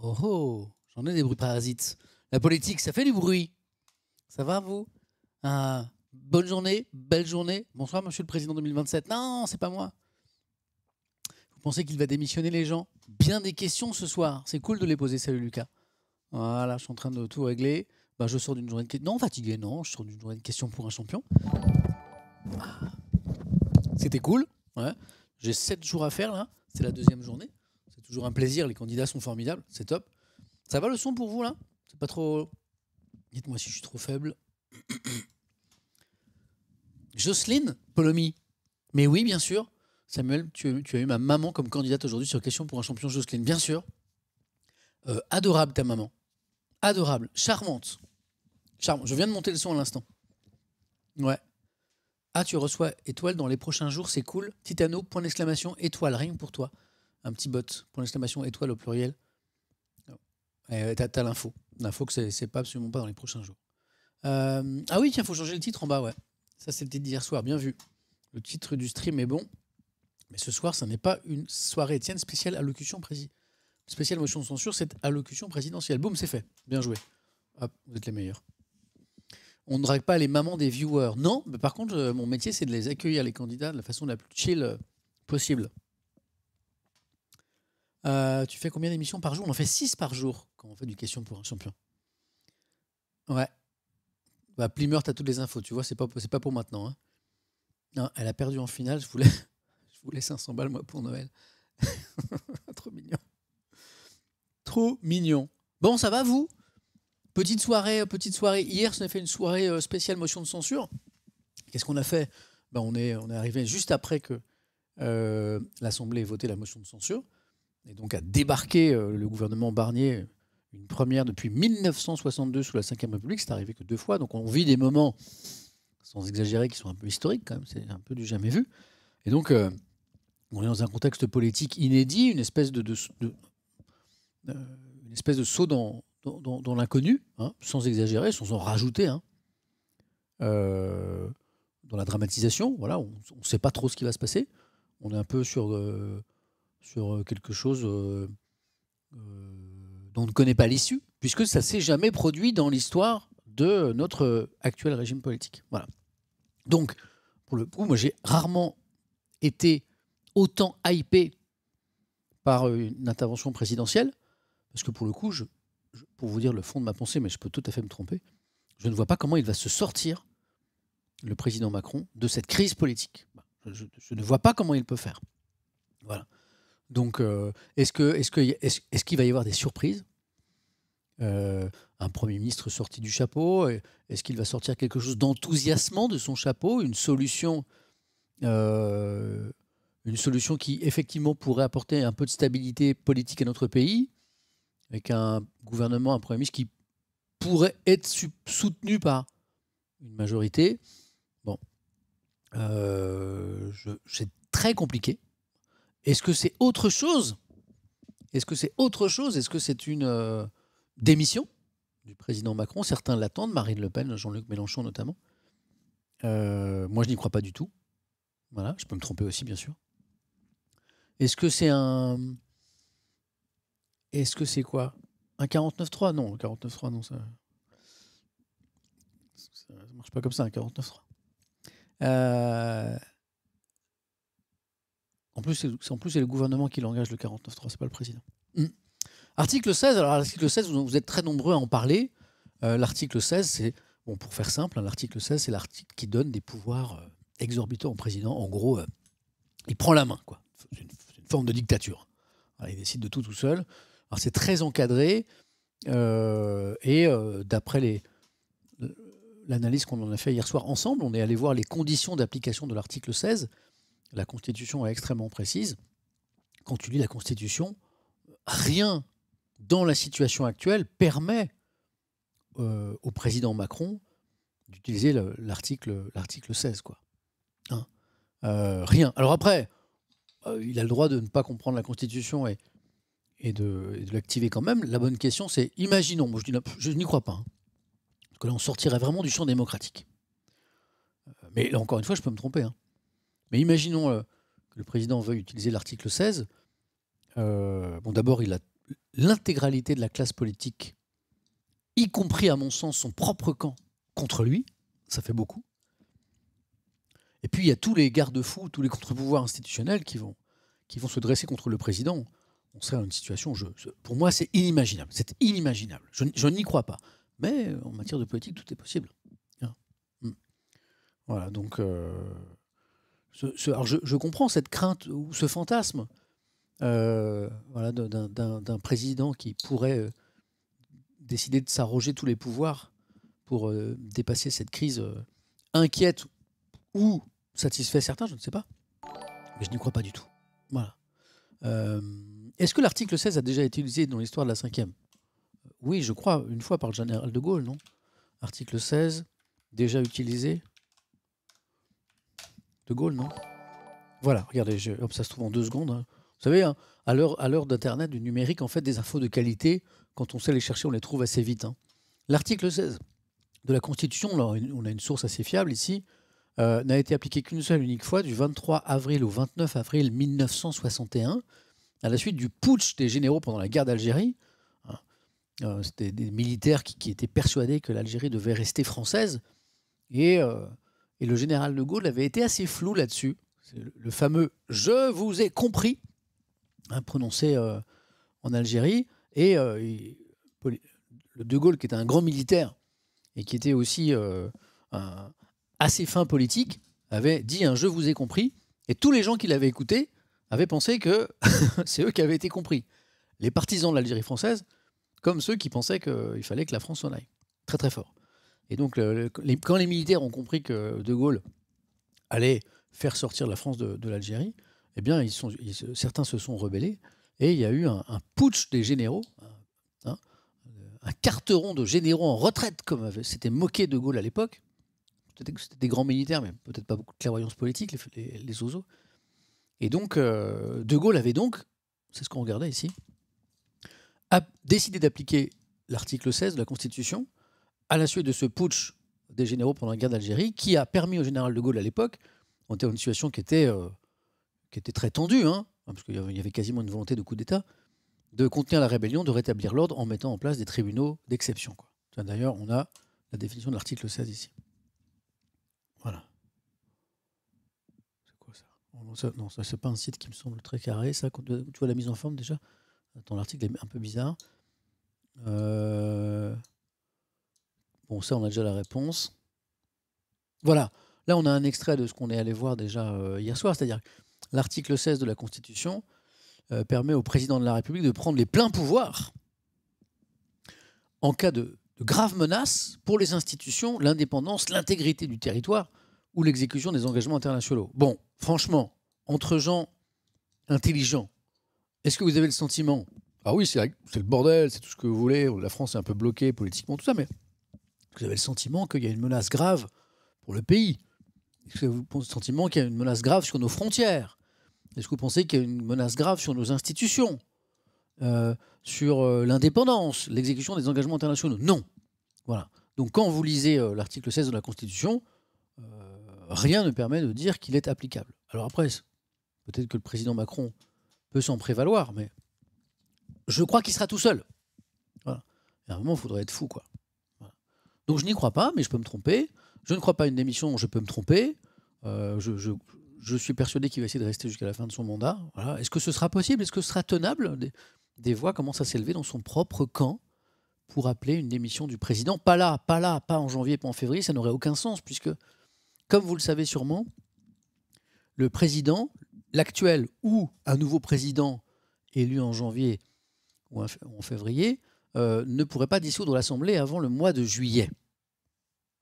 Oh oh, j'en ai des bruits parasites. La politique, ça fait du bruit. Ça va, vous? Bonne journée, belle journée. Bonsoir, monsieur le président 2027. Non, c'est pas moi. Vous pensez qu'il va démissionner, les gens? Bien des questions ce soir. C'est cool de les poser. Salut, Lucas. Voilà, je suis en train de tout régler. Je sors d'une journée de questions. Non, fatigué, non. Je sors d'une journée de questions pour un champion. C'était cool. Ouais. J'ai 7 jours à faire, là. C'est la deuxième journée. C'est toujours un plaisir. Les candidats sont formidables. C'est top. Ça va le son pour vous, là? C'est pas trop... Dites-moi si je suis trop faible. Jocelyne Polomy. Mais oui, bien sûr. Samuel, tu as eu ma maman comme candidate aujourd'hui sur Question pour un champion, Jocelyne. Bien sûr. Adorable, ta maman. Adorable. Charmante. Charmante. Je viens de monter le son à l'instant. Ouais. Ah, tu reçois étoile dans les prochains jours, c'est cool. Titano, point d'exclamation, étoile, rien que pour toi. Un petit bot, point d'exclamation, étoile au pluriel. T'as l'info. L'info que c'est pas absolument pas dans les prochains jours. Ah oui, tiens, faut changer le titre en bas, ouais. Ça, c'est le titre d'hier soir, bien vu. Le titre du stream est bon. Mais ce soir, ça n'est pas une soirée Étienne spéciale allocution spéciale motion de censure, c'est allocution présidentielle. Boum, c'est fait. Bien joué. Hop, vous êtes les meilleurs. On ne drague pas les mamans des viewers. Non, mais par contre, mon métier, c'est de les accueillir, les candidats, de la façon la plus chill possible. Tu fais combien d'émissions par jour? On en fait 6 par jour quand on fait du question pour un champion. Ouais. Plimer, t'as toutes les infos, tu vois, c'est pas pour maintenant. Hein. Non, elle a perdu en finale, je voulais 500 balles, moi, pour Noël. Trop mignon. Trop mignon. Bon, ça va, vous? Petite soirée. Hier, on a fait une soirée spéciale motion de censure. Qu'est-ce qu'on a fait? On est arrivé juste après que l'Assemblée ait voté la motion de censure. Et donc a débarqué le gouvernement Barnier, une première depuis 1962 sous la Ve République. C'est arrivé que 2 fois. Donc on vit des moments, sans exagérer, qui sont un peu historiques quand même. C'est un peu du jamais vu. Et donc on est dans un contexte politique inédit, une espèce de saut dans l'inconnu, hein, sans exagérer, sans en rajouter, hein, dans la dramatisation. Voilà, on ne sait pas trop ce qui va se passer. On est un peu sur quelque chose dont on ne connaît pas l'issue, puisque ça ne s'est jamais produit dans l'histoire de notre actuel régime politique. Voilà. Donc, pour le coup, moi, j'ai rarement été autant hypé par une intervention présidentielle, parce que pour le coup, pour vous dire le fond de ma pensée, mais je peux tout à fait me tromper, je ne vois pas comment il va se sortir, le président Macron, de cette crise politique. Je ne vois pas comment il peut faire. Voilà. Donc, est-ce qu'il va y avoir des surprises? Un Premier ministre sorti du chapeau? Est-ce qu'il va sortir quelque chose d'enthousiasmant de son chapeau? Une solution qui, effectivement, pourrait apporter un peu de stabilité politique à notre pays, avec un gouvernement, un Premier ministre qui pourrait être soutenu par une majorité? Bon. C'est très compliqué. Est-ce que c'est autre chose? Est-ce que c'est une démission du président Macron? Certains l'attendent, Marine Le Pen, Jean-Luc Mélenchon notamment. Moi, je n'y crois pas du tout. Voilà, je peux me tromper aussi, bien sûr. Est-ce que c'est quoi? Un 49.3? Non, un 49.3, non, ça ne marche pas comme ça, un 49.3. En plus, c'est le gouvernement qui l'engage, le 49.3, c'est pas le président. Article 16, alors l'article 16, vous êtes très nombreux à en parler. L'article 16, c'est, pour faire simple, l'article 16, c'est l'article qui donne des pouvoirs exorbitants au président. En gros, il prend la main, quoi. C'est une forme de dictature. Alors, il décide de tout seul. Alors c'est très encadré, et d'après l'analyse qu'on en a fait hier soir ensemble, on est allé voir les conditions d'application de l'article 16. La Constitution est extrêmement précise. Quand tu lis la Constitution, rien dans la situation actuelle permet au président Macron d'utiliser l'article 16, quoi. Hein, rien. Alors après, il a le droit de ne pas comprendre la Constitution et de l'activer quand même. La bonne question, c'est, imaginons, moi je n'y crois pas, hein, que là on sortirait vraiment du champ démocratique. Mais là, encore une fois, je peux me tromper. Hein. Mais imaginons que le président veuille utiliser l'article 16. D'abord, il a l'intégralité de la classe politique, y compris à mon sens son propre camp, contre lui. Ça fait beaucoup. Et puis il y a tous les garde-fous, tous les contre-pouvoirs institutionnels qui vont se dresser contre le président. On serait dans une situation, pour moi, c'est inimaginable. C'est inimaginable. Je n'y crois pas. Mais en matière de politique, tout est possible. Hein. Voilà, donc... alors je comprends cette crainte ou ce fantasme voilà, d'un président qui pourrait décider de s'arroger tous les pouvoirs pour dépasser cette crise inquiète ou satisfait certains, je ne sais pas. Mais je n'y crois pas du tout. Voilà. Est-ce que l'article 16 a déjà été utilisé dans l'histoire de la 5e? Oui, je crois, une fois par le général de Gaulle, non? Article 16, déjà utilisé. De Gaulle, non? Voilà, regardez, hop, ça se trouve en 2 secondes. Hein. Vous savez, hein, à l'heure d'Internet, du numérique, en fait, des infos de qualité, quand on sait les chercher, on les trouve assez vite. Hein. L'article 16 de la Constitution, là, on a une source assez fiable ici, n'a été appliqué qu'une seule unique fois, du 23 avril au 29 avril 1961, à la suite du putsch des généraux pendant la guerre d'Algérie. C'était des militaires qui étaient persuadés que l'Algérie devait rester française. Et le général de Gaulle avait été assez flou là-dessus. C'est le fameux « je vous ai compris hein, » prononcé en Algérie. Et le de Gaulle, qui était un grand militaire et qui était aussi assez fin politique, avait dit un « je vous ai compris ». Et tous les gens qui l'avaient écouté avaient pensé que c'est eux qui avaient été compris. Les partisans de l'Algérie française, comme ceux qui pensaient qu'il fallait que la France s'en aille. Très très fort. Et donc, quand les militaires ont compris que De Gaulle allait faire sortir la France de l'Algérie, eh bien, certains se sont rebellés et il y a eu un putsch des généraux, hein, un carteron de généraux en retraite, comme s'était moqué De Gaulle à l'époque. Peut-être que c'était des grands militaires, mais peut-être pas beaucoup de clairvoyance politique, les oiseaux. Et donc, De Gaulle avait donc, c'est ce qu'on regardait ici, a décidé d'appliquer l'article 16 de la Constitution à la suite de ce putsch des généraux pendant la guerre d'Algérie, qui a permis au général de Gaulle à l'époque, on était dans une situation qui était très tendue, hein, parce qu'il y avait quasiment une volonté de coup d'État, de contenir la rébellion, de rétablir l'ordre en mettant en place des tribunaux d'exception. D'ailleurs, on a la définition de l'article 16 ici. Voilà. C'est quoi ça? Non, ça c'est pas un site qui me semble très carré. Ça, tu vois la mise en forme déjà? Attends, l'article est un peu bizarre. Bon, ça, on a déjà la réponse. Voilà. Là, on a un extrait de ce qu'on est allé voir déjà hier soir, c'est-à-dire l'article 16 de la Constitution permet au président de la République de prendre les pleins pouvoirs en cas de graves menaces pour les institutions, l'indépendance, l'intégrité du territoire ou l'exécution des engagements internationaux. Bon, franchement, entre gens intelligents, est-ce que vous avez le sentiment, ah oui, c'est le bordel, c'est tout ce que vous voulez, la France est un peu bloquée politiquement, tout ça, mais vous avez le sentiment qu'il y a une menace grave pour le pays? Est-ce que vous avez le sentiment qu'il y a une menace grave sur nos frontières? Est-ce que vous pensez qu'il y a une menace grave sur nos institutions, sur l'indépendance, l'exécution des engagements internationaux? Non. Voilà. Donc quand vous lisez l'article 16 de la Constitution, rien ne permet de dire qu'il est applicable. Alors après, peut-être que le président Macron peut s'en prévaloir, mais je crois qu'il sera tout seul. Voilà. Et à un moment, il faudrait être fou, quoi. Voilà. Donc je n'y crois pas, mais je peux me tromper. Je ne crois pas à une démission, je peux me tromper. Je suis persuadé qu'il va essayer de rester jusqu'à la fin de son mandat. Voilà. Est-ce que ce sera possible? Est-ce que ce sera tenable? Des voix commencent à s'élever dans son propre camp pour appeler une démission du président. Pas en janvier, pas en février, ça n'aurait aucun sens, puisque, comme vous le savez sûrement, le président, l'actuel ou un nouveau président élu en janvier ou en février, ne pourrait pas dissoudre l'Assemblée avant le mois de juillet.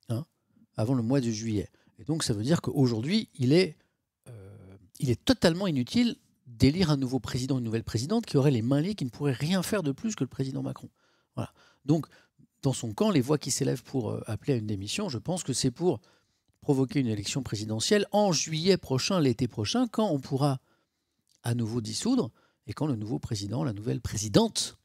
Hein, avant le mois de juillet. Et donc ça veut dire qu'aujourd'hui, il est totalement inutile d'élire un nouveau président, une nouvelle présidente qui aurait les mains liées, qui ne pourrait rien faire de plus que le président Macron. Voilà. Donc, dans son camp, les voix qui s'élèvent pour appeler à une démission, je pense que c'est pour provoquer une élection présidentielle en juillet prochain, l'été prochain, quand on pourra à nouveau dissoudre et quand le nouveau président, la nouvelle présidente,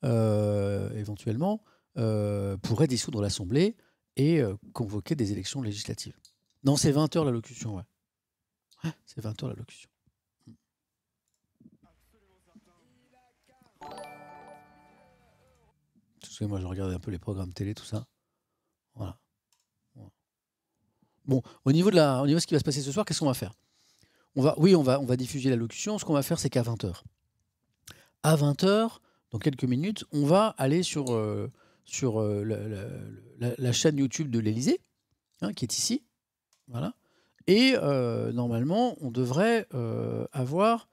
éventuellement, pourrait dissoudre l'Assemblée et convoquer des élections législatives. Non, c'est 20 heures l'allocution, ouais. C'est 20 heures l'allocution. Excusez-moi, je regardais un peu les programmes télé, tout ça. Voilà. Bon, au niveau de ce qui va se passer ce soir, qu'est-ce qu'on va faire? On va diffuser l'allocution. Ce qu'on va faire, c'est qu'à 20h. À 20h, dans quelques minutes, on va aller sur la chaîne YouTube de l'Élysée, hein, qui est ici. Voilà. Et normalement, on devrait avoir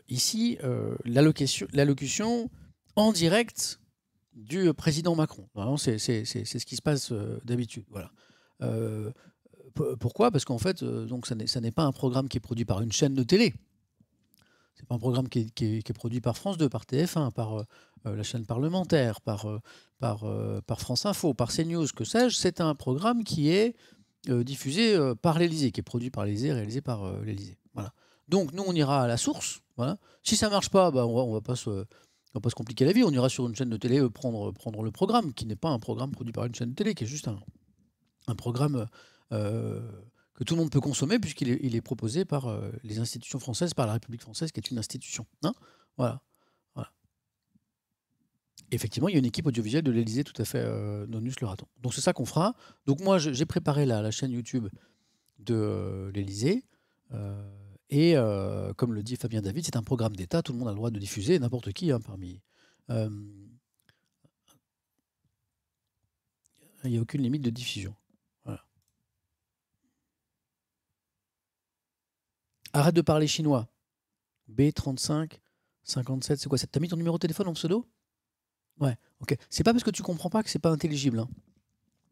ici l'allocution en direct du président Macron. C'est ce qui se passe d'habitude. Voilà. Pourquoi? Parce qu'en fait, donc ça n'est pas un programme qui est produit par une chaîne de télé. C'est pas un programme qui est produit par France 2, par TF1, par la chaîne parlementaire, par France Info, par CNews, que sais-je. C'est un programme qui est diffusé par l'Élysée, qui est produit par l'Élysée, réalisé par l'Élysée. Voilà. Donc nous, on ira à la source. Voilà. Si ça marche pas, bah, on va pas se compliquer la vie. On ira sur une chaîne de télé prendre le programme, qui n'est pas un programme produit par une chaîne de télé, qui est juste un programme que tout le monde peut consommer, puisqu'il est proposé par les institutions françaises, par la République française, qui est une institution. Hein, voilà. Effectivement, il y a une équipe audiovisuelle de l'Élysée tout à fait non le raton. Donc c'est ça qu'on fera. Donc moi, j'ai préparé la chaîne YouTube de l'Élysée. Et comme le dit Fabien David, c'est un programme d'État. Tout le monde a le droit de diffuser, n'importe qui parmi. Il n'y a aucune limite de diffusion. Voilà. Arrête de parler chinois. B35 57, c'est quoi? T'as mis ton numéro de téléphone en pseudo? Ouais, ok. C'est pas parce que tu comprends pas que c'est pas intelligible. Hein.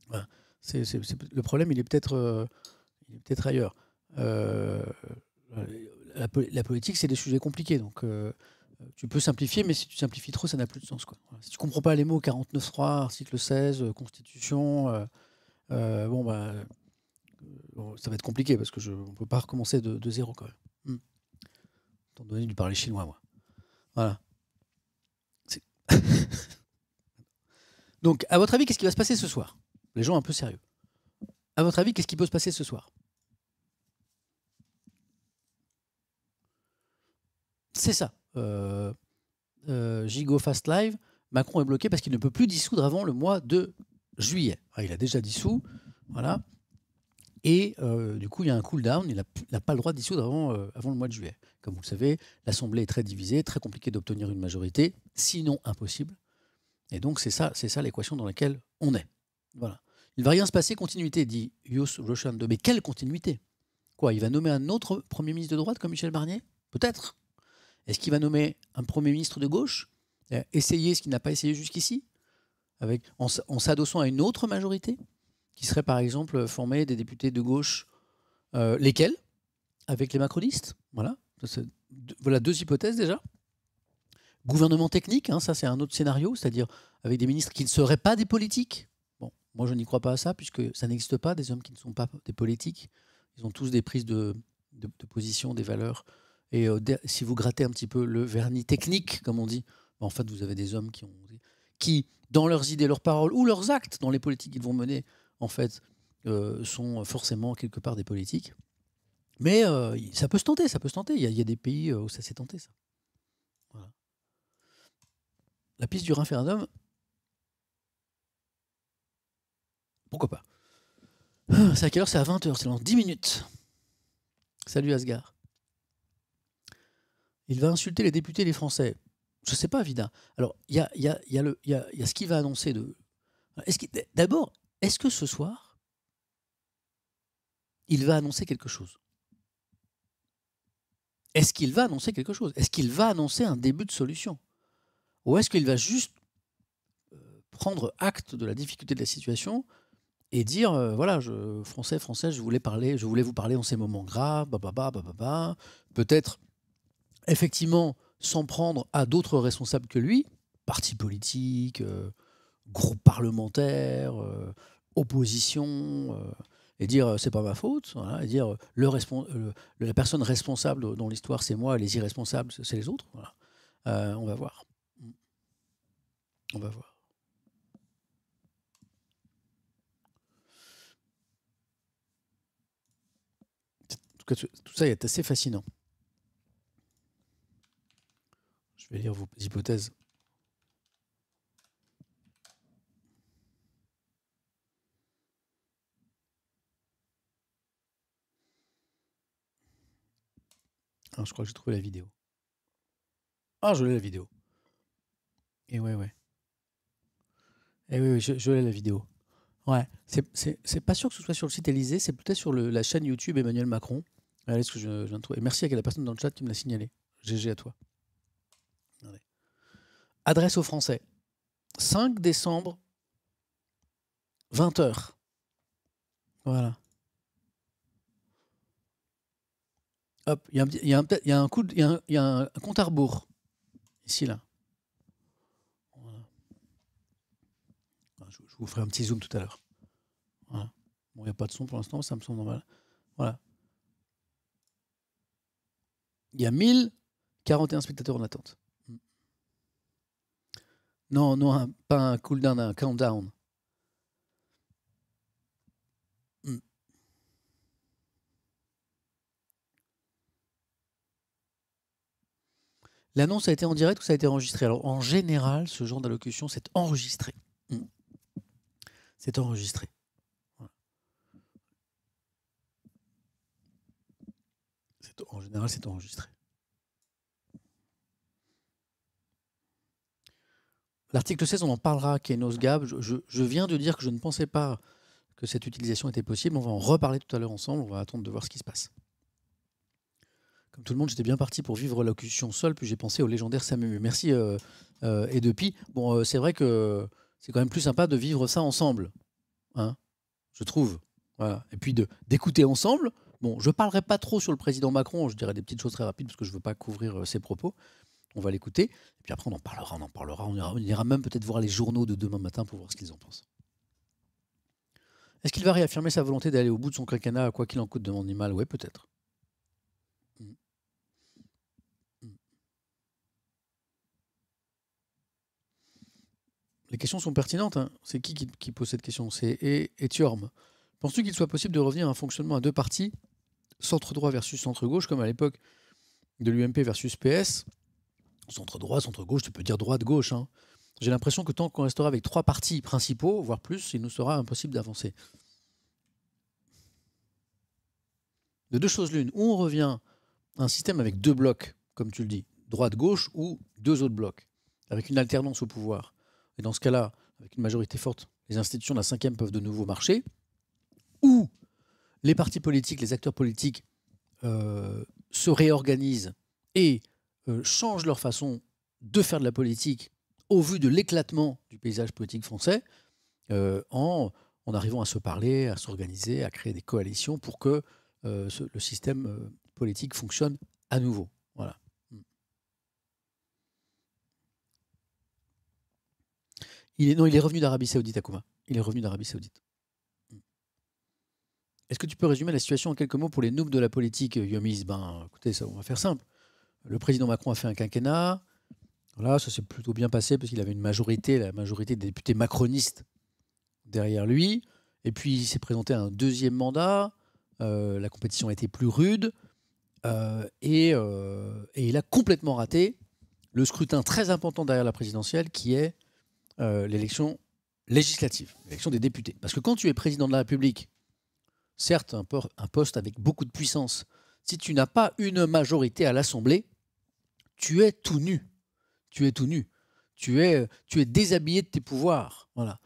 Voilà. Le problème, il est peut-être ailleurs. La politique, c'est des sujets compliqués. Donc, tu peux simplifier, mais si tu simplifies trop, ça n'a plus de sens. Quoi. Voilà. Si tu comprends pas les mots 49.3, article 16, Constitution, bon, ça va être compliqué parce que on peut pas recommencer de zéro quand même. Étant donné du parler chinois, moi. Voilà. Donc, à votre avis, qu'est-ce qui va se passer ce soir? Les gens un peu sérieux. À votre avis, qu'est-ce qui peut se passer ce soir? C'est ça. Gigot Fast Live, Macron est bloqué parce qu'il ne peut plus dissoudre avant le mois de juillet. Il a déjà dissous, voilà. Et du coup, il y a un cool-down, il n'a pas le droit de dissoudre avant le mois de juillet. Comme vous le savez, l'Assemblée est très divisée, très compliqué d'obtenir une majorité, sinon impossible. Et donc, c'est ça l'équation dans laquelle on est. Voilà. Il ne va rien se passer, continuité, dit Yus Roshan 2. Mais quelle continuité? Quoi, il va nommer un autre Premier ministre de droite comme Michel Barnier? Peut-être. Est-ce qu'il va nommer un Premier ministre de gauche? Essayer ce qu'il n'a pas essayé jusqu'ici, en s'adossant à une autre majorité, qui serait par exemple formée des députés de gauche, lesquels? Avec les macronistes. Voilà. Voilà deux hypothèses déjà. Gouvernement technique, hein, ça c'est un autre scénario, c'est-à-dire avec des ministres qui ne seraient pas des politiques. Bon, moi je n'y crois pas à ça, puisque ça n'existe pas, des hommes qui ne sont pas des politiques. Ils ont tous des prises de position, des valeurs. Et si vous grattez un petit peu le vernis technique, comme on dit, en fait vous avez des hommes qui, dans leurs idées, leurs paroles ou leurs actes, dans les politiques qu'ils vont mener, en fait, sont forcément quelque part des politiques. Mais ça peut se tenter, ça peut se tenter. Il y a des pays où ça s'est tenté, ça. Voilà. La piste du référendum, pourquoi pas? C'est à quelle heure? C'est à 20h, c'est dans 10 minutes. Salut Asgard. Il va insulter les députés et les Français. Je ne sais pas, Vida. Alors, il y a ce qu'il va annoncer de. D'abord, est-ce que ce soir, il va annoncer quelque chose? Est-ce qu'il va annoncer quelque chose? Est-ce qu'il va annoncer un début de solution? Ou est-ce qu'il va juste prendre acte de la difficulté de la situation et dire voilà, Français, je voulais vous parler en ces moments graves, peut-être effectivement s'en prendre à d'autres responsables que lui, partis politiques, groupe parlementaire, opposition, et dire c'est pas ma faute, voilà, et dire la personne responsable dans l'histoire c'est moi, les irresponsables c'est les autres. Voilà. On va voir. On va voir. En tout cas, tout ça est assez fascinant. Je vais lire vos hypothèses. Je crois que j'ai trouvé la vidéo. Ah, je l'ai la vidéo. Et ouais. Et oui, je l'ai la vidéo. Ouais. C'est pas sûr que ce soit sur le site Élysée, c'est peut-être sur la chaîne YouTube Emmanuel Macron. Allez, ce que je viens de trouver. Merci à la personne dans le chat qui me l'a signalé. GG à toi. Allez. Adresse aux Français. 5 décembre, 20h. Voilà. Hop, il y a un compte à rebours. Ici, là. Voilà. Je vous ferai un petit zoom tout à l'heure. Voilà. Bon, il n'y a pas de son pour l'instant, ça me semble normal. Voilà. Il y a 1041 spectateurs en attente. Non, pas un cooldown, un countdown. L'annonce a été en direct ou ça a été enregistré? Alors, en général, ce genre d'allocution, c'est enregistré. C'est enregistré. Voilà. En général, c'est enregistré. L'article 16, on en parlera, Kenos Gab. Je viens de dire que je ne pensais pas que cette utilisation était possible. On va en reparler tout à l'heure ensemble. On va attendre de voir ce qui se passe. Comme tout le monde, j'étais bien parti pour vivre l'allocution seule, puis j'ai pensé au légendaire Samu. Merci et depuis. Bon, c'est vrai que c'est quand même plus sympa de vivre ça ensemble, hein, je trouve. Voilà. Et puis d'écouter ensemble. Bon, je ne parlerai pas trop sur le président Macron, je dirais des petites choses très rapides parce que je ne veux pas couvrir ses propos. On va l'écouter. Et puis après, on en parlera. On ira même peut-être voir les journaux de demain matin pour voir ce qu'ils en pensent. Est-ce qu'il va réaffirmer sa volonté d'aller au bout de son quinquennat, quoi qu'il en coûte, demande Nimal? Oui, peut-être. Les questions sont pertinentes. Hein. C'est qui pose cette question? C'est Etiorme. Penses-tu qu'il soit possible de revenir à un fonctionnement à deux partis, centre-droit versus centre-gauche, comme à l'époque de l'UMP versus PS? Centre-droit, centre-gauche, tu peux dire droite-gauche. Hein. J'ai l'impression que tant qu'on restera avec trois partis principaux, voire plus, il nous sera impossible d'avancer. De deux choses l'une, ou on revient à un système avec deux blocs, comme tu le dis, droite-gauche, ou deux autres blocs, avec une alternance au pouvoir. Et dans ce cas-là, avec une majorité forte, les institutions de la cinquième peuvent de nouveau marcher, ou les partis politiques, les acteurs politiques se réorganisent et changent leur façon de faire de la politique au vu de l'éclatement du paysage politique français, en arrivant à se parler, à s'organiser, à créer des coalitions pour que le système politique fonctionne à nouveau. Voilà. Il est revenu d'Arabie Saoudite, Akouma. Il est revenu d'Arabie Saoudite. Est-ce que tu peux résumer la situation en quelques mots pour les noobs de la politique, Yomis? Écoutez, ça, on va faire simple. Le président Macron a fait un quinquennat. Voilà, ça s'est plutôt bien passé parce qu'il avait une majorité, la majorité des députés macronistes derrière lui. Et puis, il s'est présenté à un deuxième mandat. La compétition a été plus rude. Et il a complètement raté le scrutin très important derrière la présidentielle qui est l'élection législative, l'élection des députés. Parce que quand tu es président de la République, certes un poste avec beaucoup de puissance, si tu n'as pas une majorité à l'Assemblée, tu es tout nu. Tu es tout nu. Tu es déshabillé de tes pouvoirs. Voilà.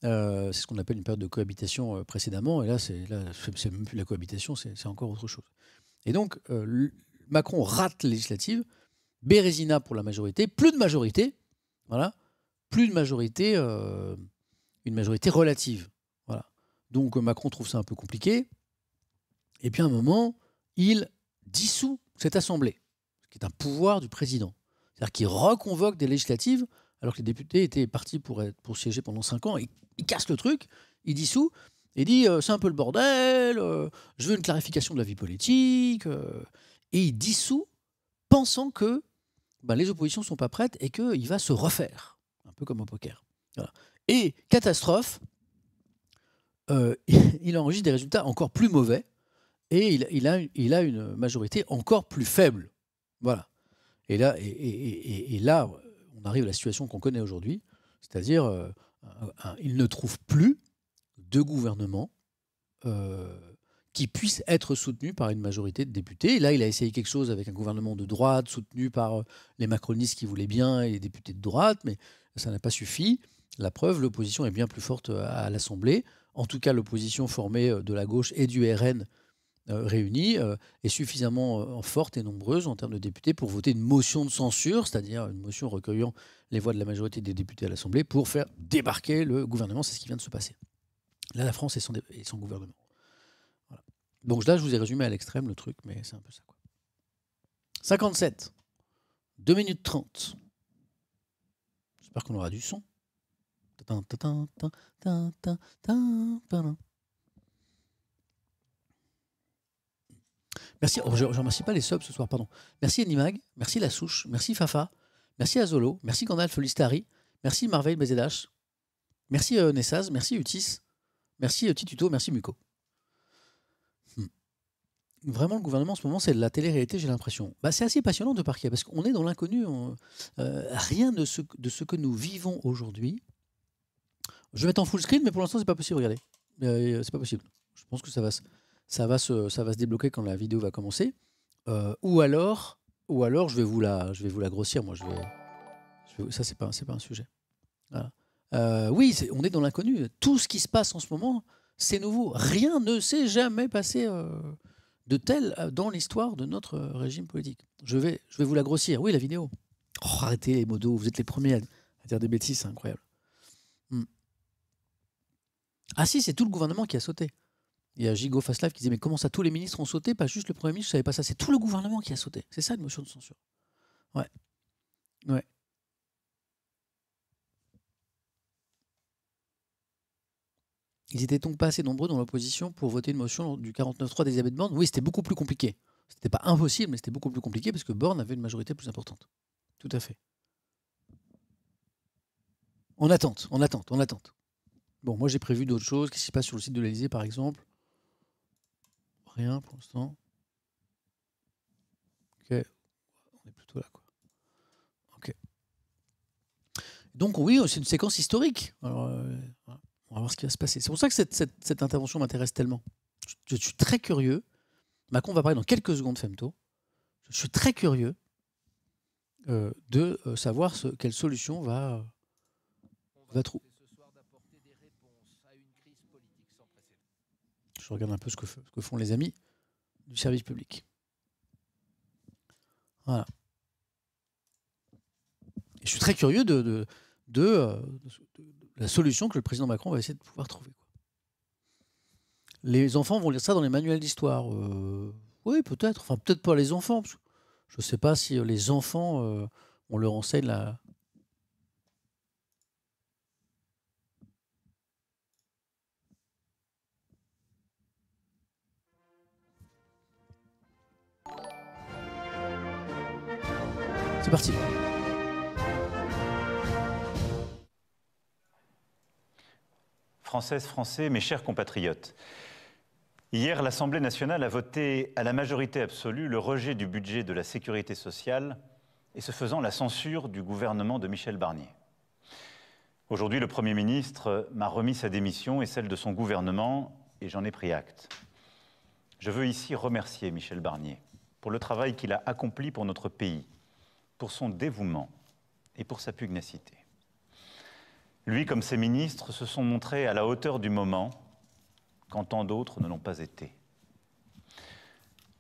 C'est ce qu'on appelle une période de cohabitation précédemment. Et là, c'est même plus la cohabitation, c'est encore autre chose. Et donc, Macron rate les législatives. Bérésina pour la majorité. Plus de majorité. Voilà. Plus de majorité, une majorité relative. Voilà. Donc, Macron trouve ça un peu compliqué. Et puis, à un moment, il dissout cette assemblée, qui est un pouvoir du président. C'est-à-dire qu'il reconvoque des législatives, alors que les députés étaient partis pour siéger pendant 5 ans. Il casse le truc, il dissout, et dit c'est un peu le bordel, je veux une clarification de la vie politique. Et il dissout, pensant que les oppositions ne sont pas prêtes et qu'il va se refaire, un peu comme au poker. Voilà. Et catastrophe, il enregistre des résultats encore plus mauvais, et il a une majorité encore plus faible. Voilà. Et là, on arrive à la situation qu'on connaît aujourd'hui, c'est-à-dire il ne trouve plus de gouvernement qui puisse être soutenu par une majorité de députés. Et là, il a essayé quelque chose avec un gouvernement de droite, soutenu par les macronistes qui voulaient bien et les députés de droite, mais ça n'a pas suffi. La preuve, l'opposition est bien plus forte à l'Assemblée. En tout cas, l'opposition formée de la gauche et du RN réunie est suffisamment forte et nombreuse en termes de députés pour voter une motion de censure, c'est-à-dire une motion recueillant les voix de la majorité des députés à l'Assemblée pour faire débarquer le gouvernement. C'est ce qui vient de se passer. Là, la France et son gouvernement. Voilà. Donc là, je vous ai résumé à l'extrême le truc, mais c'est un peu ça, quoi. 57. 2 minutes 30. J'espère qu'on aura du son. Merci. Oh, je ne remercie pas les subs ce soir, pardon. Merci Enimag, merci La Souche, merci Fafa, merci Azolo, merci Gandalf Listari, merci Marveille BZH, merci Nessaz, merci Utis, merci Tituto, merci Muko. Vraiment, le gouvernement en ce moment, c'est de la télé-réalité, j'ai l'impression. Bah, c'est assez passionnant de parquet, parce qu'on est dans l'inconnu. Rien de ce que nous vivons aujourd'hui. Je vais mettre en full screen, mais pour l'instant, c'est pas possible. Regardez, c'est pas possible. Je pense que ça va se débloquer quand la vidéo va commencer. Ou alors, je vais vous la grossir. Moi, ça, c'est pas un sujet. Voilà. Oui, on est dans l'inconnu. Tout ce qui se passe en ce moment, c'est nouveau. Rien ne s'est jamais passé de tel dans l'histoire de notre régime politique. Je vais vous la grossir. Oui, la vidéo. Oh, arrêtez les modos. Vous êtes les premiers à dire des bêtises, c'est incroyable. Ah si, c'est tout le gouvernement qui a sauté. Il y a Gigo Fastlife qui disait mais comment ça, tous les ministres ont sauté, pas juste le Premier ministre, je savais pas ça. C'est tout le gouvernement qui a sauté. C'est ça une motion de censure. Ouais. Ils étaient donc pas assez nombreux dans l'opposition pour voter une motion du 49.3 d'Elisabeth Borne? Oui, c'était beaucoup plus compliqué. C'était pas impossible, mais c'était beaucoup plus compliqué parce que Borne avait une majorité plus importante. Tout à fait. On attente. Bon, moi j'ai prévu d'autres choses. Qu'est-ce qui se passe sur le site de l'Élysée, par exemple? Rien pour l'instant. Ok. On est plutôt là, quoi. Ok. Donc oui, c'est une séquence historique. Alors, voilà. On va voir ce qui va se passer. C'est pour ça que cette intervention m'intéresse tellement. Je suis très curieux. Macron va parler dans quelques secondes, Femto. Je suis très curieux de savoir quelle solution va trouver. Je regarde un peu ce que font les amis du service public. Voilà. Et je suis très curieux de la solution que le président Macron va essayer de pouvoir trouver. Les enfants vont lire ça dans les manuels d'histoire. Oui, peut-être. Enfin, peut-être pas les enfants. Parce que je ne sais pas si les enfants, on leur enseigne la... C'est parti. Françaises, Français, mes chers compatriotes, hier, l'Assemblée nationale a voté à la majorité absolue le rejet du budget de la sécurité sociale et ce faisant la censure du gouvernement de Michel Barnier. Aujourd'hui, le Premier ministre m'a remis sa démission et celle de son gouvernement et j'en ai pris acte. Je veux ici remercier Michel Barnier pour le travail qu'il a accompli pour notre pays, pour son dévouement et pour sa pugnacité. Lui, comme ses ministres, se sont montrés à la hauteur du moment, quand tant d'autres ne l'ont pas été.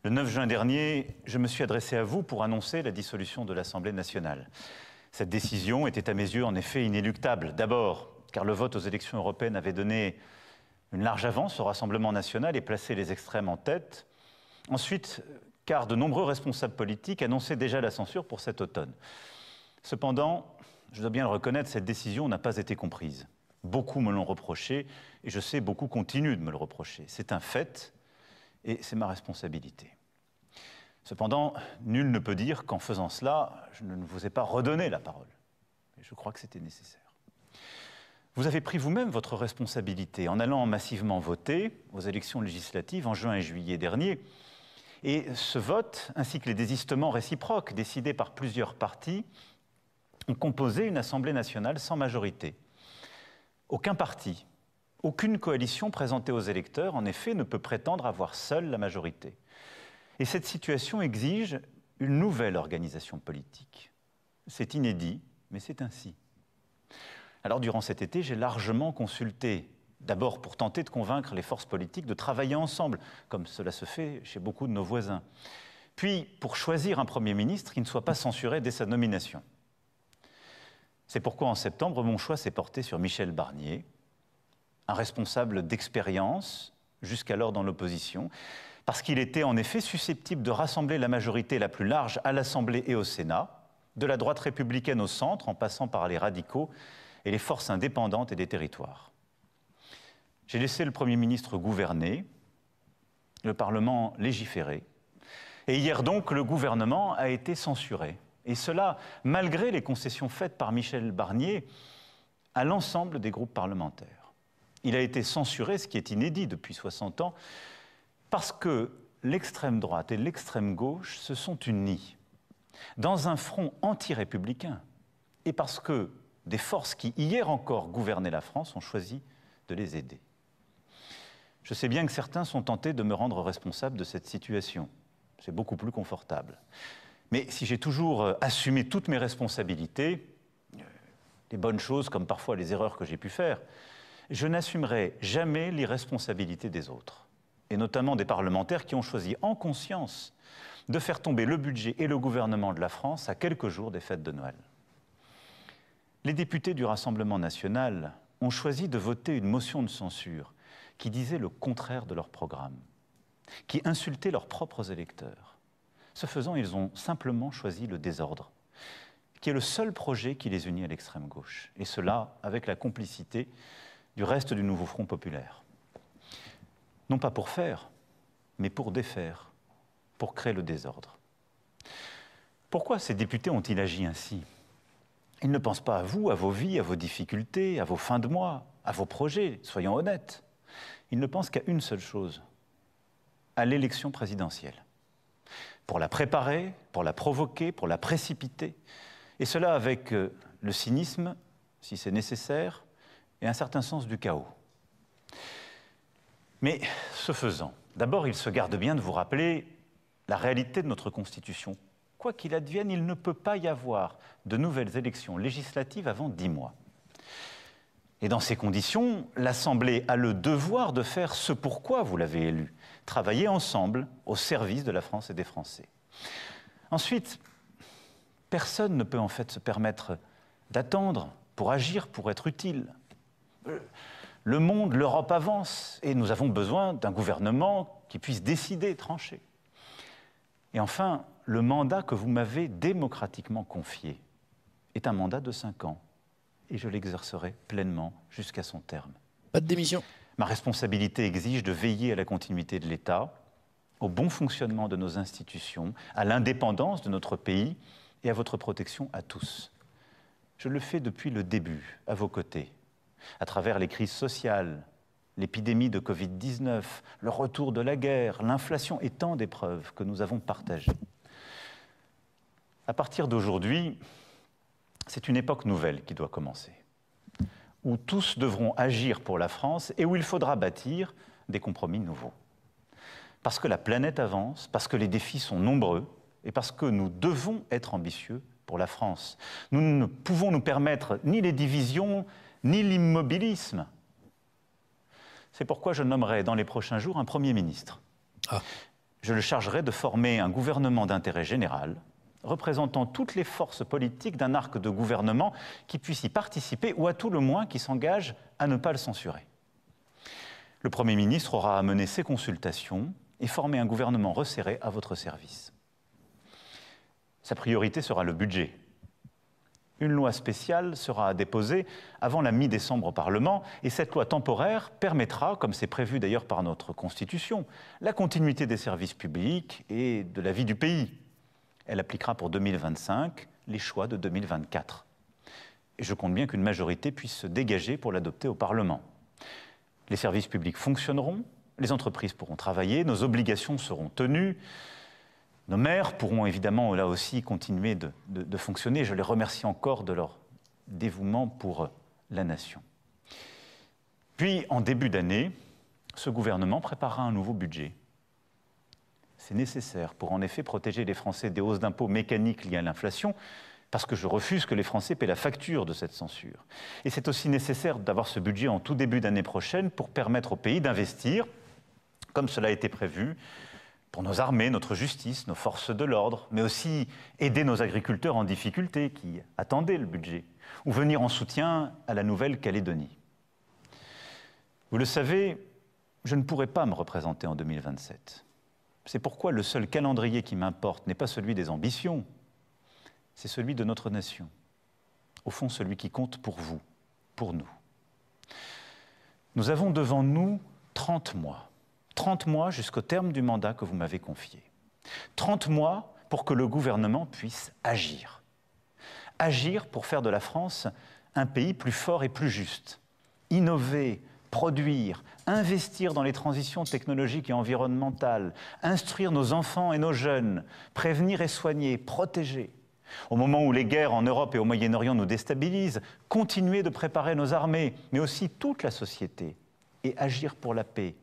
Le 9 juin dernier, je me suis adressé à vous pour annoncer la dissolution de l'Assemblée nationale. Cette décision était à mes yeux en effet inéluctable. D'abord, car le vote aux élections européennes avait donné une large avance au Rassemblement national et placé les extrêmes en tête. Ensuite, car de nombreux responsables politiques annonçaient déjà la censure pour cet automne. Cependant, je dois bien le reconnaître, cette décision n'a pas été comprise. Beaucoup me l'ont reproché, et je sais, beaucoup continuent de me le reprocher. C'est un fait, et c'est ma responsabilité. Cependant, nul ne peut dire qu'en faisant cela, je ne vous ai pas redonné la parole. Et je crois que c'était nécessaire. Vous avez pris vous-même votre responsabilité en allant massivement voter aux élections législatives en juin et juillet dernier. Et ce vote, ainsi que les désistements réciproques décidés par plusieurs partis, ont composé une Assemblée nationale sans majorité. Aucun parti Aucune coalition présentée aux électeurs, en effet, ne peut prétendre avoir seule la majorité. Et cette situation exige une nouvelle organisation politique. C'est inédit, mais c'est ainsi. Alors, durant cet été, j'ai largement consulté, d'abord pour tenter de convaincre les forces politiques de travailler ensemble, comme cela se fait chez beaucoup de nos voisins. Puis, pour choisir un Premier ministre qui ne soit pas censuré dès sa nomination. C'est pourquoi, en septembre, mon choix s'est porté sur Michel Barnier, un responsable d'expérience, jusqu'alors dans l'opposition, parce qu'il était en effet susceptible de rassembler la majorité la plus large à l'Assemblée et au Sénat, de la droite républicaine au centre, en passant par les radicaux et les forces indépendantes et des territoires. J'ai laissé le Premier ministre gouverner, le Parlement légiférer, et hier donc, le gouvernement a été censuré. Et cela, malgré les concessions faites par Michel Barnier à l'ensemble des groupes parlementaires. Il a été censuré, ce qui est inédit depuis 60 ans, parce que l'extrême droite et l'extrême gauche se sont unis dans un front anti-républicain et parce que des forces qui, hier encore, gouvernaient la France ont choisi de les aider. Je sais bien que certains sont tentés de me rendre responsable de cette situation. C'est beaucoup plus confortable. Mais si j'ai toujours assumé toutes mes responsabilités, les bonnes choses comme parfois les erreurs que j'ai pu faire, je n'assumerai jamais l'irresponsabilité des autres, et notamment des parlementaires qui ont choisi en conscience de faire tomber le budget et le gouvernement de la France à quelques jours des fêtes de Noël. Les députés du Rassemblement national ont choisi de voter une motion de censure qui disait le contraire de leur programme, qui insultait leurs propres électeurs. Ce faisant, ils ont simplement choisi le désordre, qui est le seul projet qui les unit à l'extrême gauche, et cela avec la complicité du reste du Nouveau Front populaire. Non pas pour faire, mais pour défaire, pour créer le désordre. Pourquoi ces députés ont-ils agi ainsi? Ils ne pensent pas à vous, à vos vies, à vos difficultés, à vos fins de mois, à vos projets, soyons honnêtes. Ils ne pensent qu'à une seule chose, à l'élection présidentielle. Pour la préparer, pour la provoquer, pour la précipiter, et cela avec le cynisme, si c'est nécessaire, et un certain sens du chaos. Mais ce faisant, d'abord, il se garde bien de vous rappeler la réalité de notre Constitution. Quoi qu'il advienne, il ne peut pas y avoir de nouvelles élections législatives avant 10 mois. Et dans ces conditions, l'Assemblée a le devoir de faire ce pourquoi vous l'avez élu, travailler ensemble au service de la France et des Français. Ensuite, personne ne peut en fait se permettre d'attendre pour agir, pour être utile. Le monde, l'Europe avance et nous avons besoin d'un gouvernement qui puisse décider, trancher. Et enfin, le mandat que vous m'avez démocratiquement confié est un mandat de 5 ans et je l'exercerai pleinement jusqu'à son terme. Pas de démission. Ma responsabilité exige de veiller à la continuité de l'État, au bon fonctionnement de nos institutions, à l'indépendance de notre pays et à votre protection à tous. Je le fais depuis le début, à vos côtés, à travers les crises sociales, l'épidémie de Covid-19, le retour de la guerre, l'inflation et tant d'épreuves que nous avons partagées. À partir d'aujourd'hui, c'est une époque nouvelle qui doit commencer, où tous devront agir pour la France et où il faudra bâtir des compromis nouveaux. Parce que la planète avance, parce que les défis sont nombreux et parce que nous devons être ambitieux pour la France. Nous ne pouvons nous permettre ni les divisions, ni l'immobilisme. C'est pourquoi je nommerai dans les prochains jours un Premier ministre. Je le chargerai de former un gouvernement d'intérêt général, représentant toutes les forces politiques d'un arc de gouvernement qui puisse y participer ou à tout le moins qui s'engage à ne pas le censurer. Le Premier ministre aura à mener ses consultations et former un gouvernement resserré à votre service. Sa priorité sera le budget. Une loi spéciale sera déposée avant la mi-décembre au Parlement et cette loi temporaire permettra, comme c'est prévu d'ailleurs par notre Constitution, la continuité des services publics et de la vie du pays. Elle appliquera pour 2025 les choix de 2024. Et je compte bien qu'une majorité puisse se dégager pour l'adopter au Parlement. Les services publics fonctionneront, les entreprises pourront travailler, nos obligations seront tenues, nos maires pourront évidemment là aussi continuer de fonctionner. Je les remercie encore de leur dévouement pour la nation. Puis, en début d'année, ce gouvernement préparera un nouveau budget. C'est nécessaire pour en effet protéger les Français des hausses d'impôts mécaniques liées à l'inflation, parce que je refuse que les Français paient la facture de cette censure. Et c'est aussi nécessaire d'avoir ce budget en tout début d'année prochaine pour permettre au pays d'investir, comme cela a été prévu, pour nos armées, notre justice, nos forces de l'ordre, mais aussi aider nos agriculteurs en difficulté qui attendaient le budget, ou venir en soutien à la Nouvelle-Calédonie. Vous le savez, je ne pourrai pas me représenter en 2027. C'est pourquoi le seul calendrier qui m'importe n'est pas celui des ambitions, c'est celui de notre nation. Au fond, celui qui compte pour vous, pour nous. Nous avons devant nous 30 mois. 30 mois jusqu'au terme du mandat que vous m'avez confié. 30 mois pour que le gouvernement puisse agir. Agir pour faire de la France un pays plus fort et plus juste. Innover, produire, investir dans les transitions technologiques et environnementales, instruire nos enfants et nos jeunes, prévenir et soigner, protéger. Au moment où les guerres en Europe et au Moyen-Orient nous déstabilisent, continuer de préparer nos armées, mais aussi toute la société, et agir pour la paix.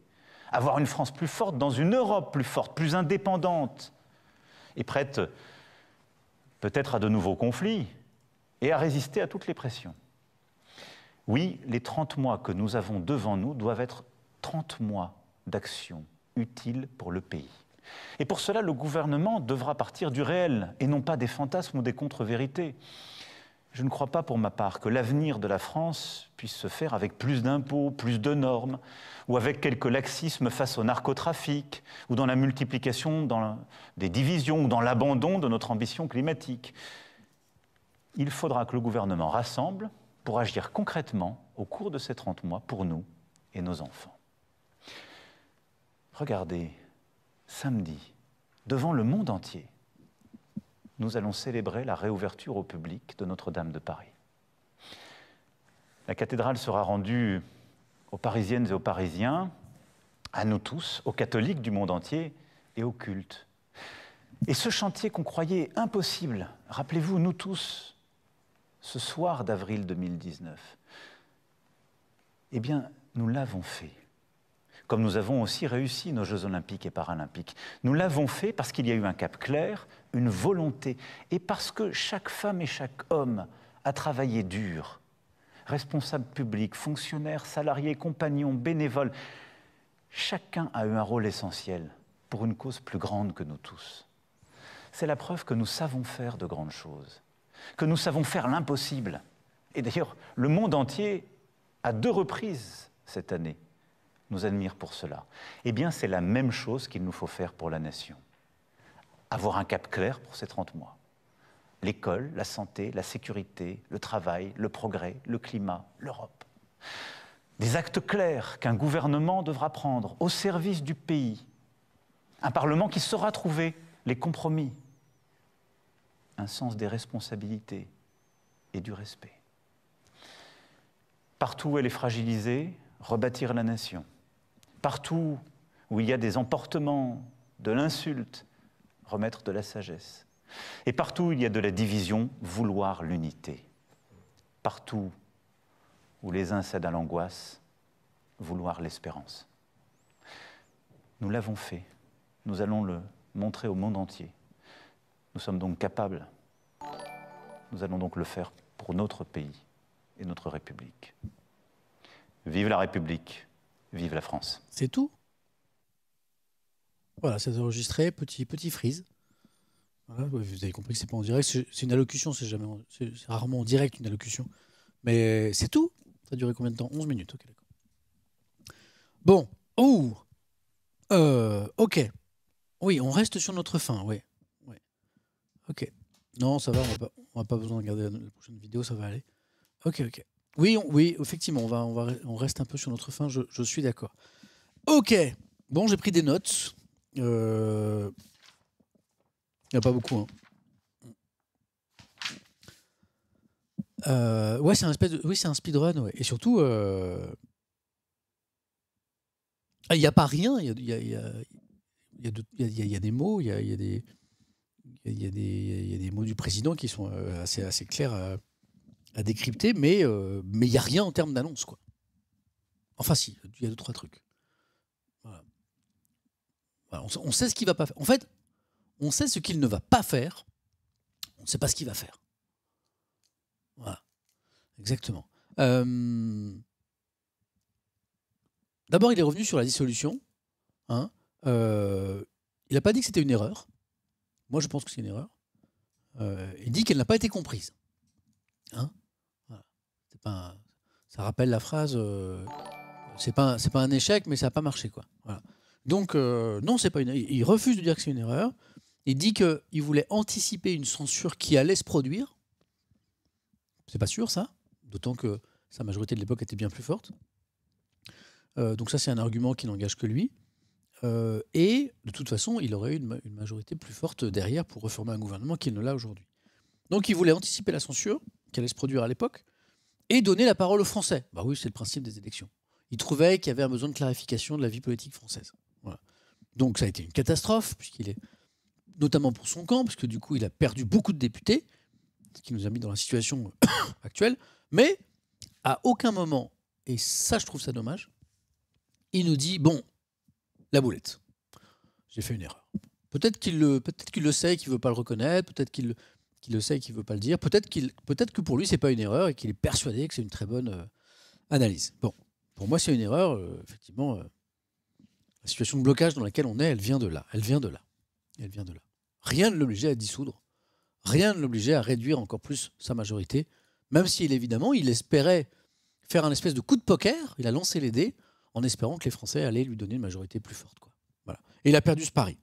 Avoir une France plus forte dans une Europe plus forte, plus indépendante, et prête peut-être à de nouveaux conflits, et à résister à toutes les pressions. Oui, les 30 mois que nous avons devant nous doivent être 30 mois d'action utile pour le pays. Et pour cela, le gouvernement devra partir du réel et non pas des fantasmes ou des contre-vérités. Je ne crois pas pour ma part que l'avenir de la France puisse se faire avec plus d'impôts, plus de normes, ou avec quelques laxismes face au narcotrafic, ou dans la multiplication des divisions, ou dans l'abandon de notre ambition climatique. Il faudra que le gouvernement rassemble pour agir concrètement au cours de ces 30 mois pour nous et nos enfants. Regardez, samedi, devant le monde entier, nous allons célébrer la réouverture au public de Notre-Dame de Paris. La cathédrale sera rendue aux Parisiennes et aux Parisiens, à nous tous, aux catholiques du monde entier et aux cultes. Et ce chantier qu'on croyait impossible, rappelez-vous, nous tous, ce soir d'avril 2019, eh bien, nous l'avons fait. Comme nous avons aussi réussi nos Jeux olympiques et paralympiques. Nous l'avons fait parce qu'il y a eu un cap clair, une volonté, et parce que chaque femme et chaque homme a travaillé dur. Responsables publics, fonctionnaires, salariés, compagnons, bénévoles, chacun a eu un rôle essentiel pour une cause plus grande que nous tous. C'est la preuve que nous savons faire de grandes choses, que nous savons faire l'impossible. Et d'ailleurs, le monde entier, à 2 reprises cette année, nous admire pour cela. Eh bien, c'est la même chose qu'il nous faut faire pour la nation. Avoir un cap clair pour ces 30 mois. L'école, la santé, la sécurité, le travail, le progrès, le climat, l'Europe. Des actes clairs qu'un gouvernement devra prendre au service du pays. Un Parlement qui saura trouver les compromis. Un sens des responsabilités et du respect. Partout où elle est fragilisée, rebâtir la nation. Partout où il y a des emportements, de l'insulte, remettre de la sagesse. Et partout où il y a de la division, vouloir l'unité. Partout où les uns cèdent à l'angoisse, vouloir l'espérance. Nous l'avons fait. Nous allons le montrer au monde entier. Nous sommes donc capables. Nous allons donc le faire pour notre pays et notre République. Vive la République, vive la France. C'est tout. Voilà, c'est enregistré, petit freeze. Voilà, vous avez compris que c'est pas en direct. C'est une allocution, c'est rarement en direct une allocution. Mais c'est tout. Ça a duré combien de temps? 11 minutes, ok, d'accord. Bon, ok. Oui, on reste sur notre fin, ouais. Ok. Non, ça va, on va pas besoin de regarder la prochaine vidéo, ça va aller. Ok. Oui, effectivement, on reste un peu sur notre fin, je suis d'accord. Ok. Bon, j'ai pris des notes. Il n'y a pas beaucoup. Hein. Ouais, c'est un speedrun. Ouais. Et surtout, il n'y a pas rien. Il y a des mots, il y a des mots du président qui sont assez clairs à décrypter, mais il n'y a rien en termes d'annonce, quoi. Enfin si, il y a 2-3 trucs. Voilà. Voilà, on sait ce qu'il va pas faire. En fait, on sait ce qu'il ne va pas faire. On ne sait pas ce qu'il va faire. Voilà, exactement. D'abord, il est revenu sur la dissolution. Hein. Il n'a pas dit que c'était une erreur. Moi, je pense que c'est une erreur. Il dit qu'elle n'a pas été comprise. Hein. Voilà. Ça rappelle la phrase c'est pas un échec, mais ça n'a pas marché, quoi. Voilà. Donc, non, c'est pas une. Il refuse de dire que c'est une erreur. Il dit qu'il voulait anticiper une censure qui allait se produire. C'est pas sûr, ça. D'autant que sa majorité de l'époque était bien plus forte. Donc ça, c'est un argument qui n'engage que lui. Et de toute façon, il aurait eu une majorité plus forte derrière pour reformer un gouvernement qu'il ne l'a aujourd'hui. Donc il voulait anticiper la censure qui allait se produire à l'époque et donner la parole aux Français. Bah oui, c'est le principe des élections. Il trouvait qu'il y avait un besoin de clarification de la vie politique française. Voilà. Donc ça a été une catastrophe, puisqu'il est notamment pour son camp, puisque du coup il a perdu beaucoup de députés, ce qui nous a mis dans la situation actuelle. Mais à aucun moment, et ça je trouve ça dommage, il nous dit bon, la boulette, j'ai fait une erreur. Peut-être qu'il le sait et qu'il ne veut pas le reconnaître, peut-être qu'il le sait et qu'il ne veut pas le dire, peut-être que pour lui, ce n'est pas une erreur et qu'il est persuadé que c'est une très bonne analyse. Bon, pour moi, c'est une erreur. Effectivement, la situation de blocage dans laquelle on est, elle vient de là. Elle vient de là. Rien ne l'obligeait à dissoudre. Rien ne l'obligeait à réduire encore plus sa majorité, même si, évidemment, il espérait faire un espèce de coup de poker. Il a lancé les dés en espérant que les Français allaient lui donner une majorité plus forte, quoi. Voilà. Et il a perdu ce pari.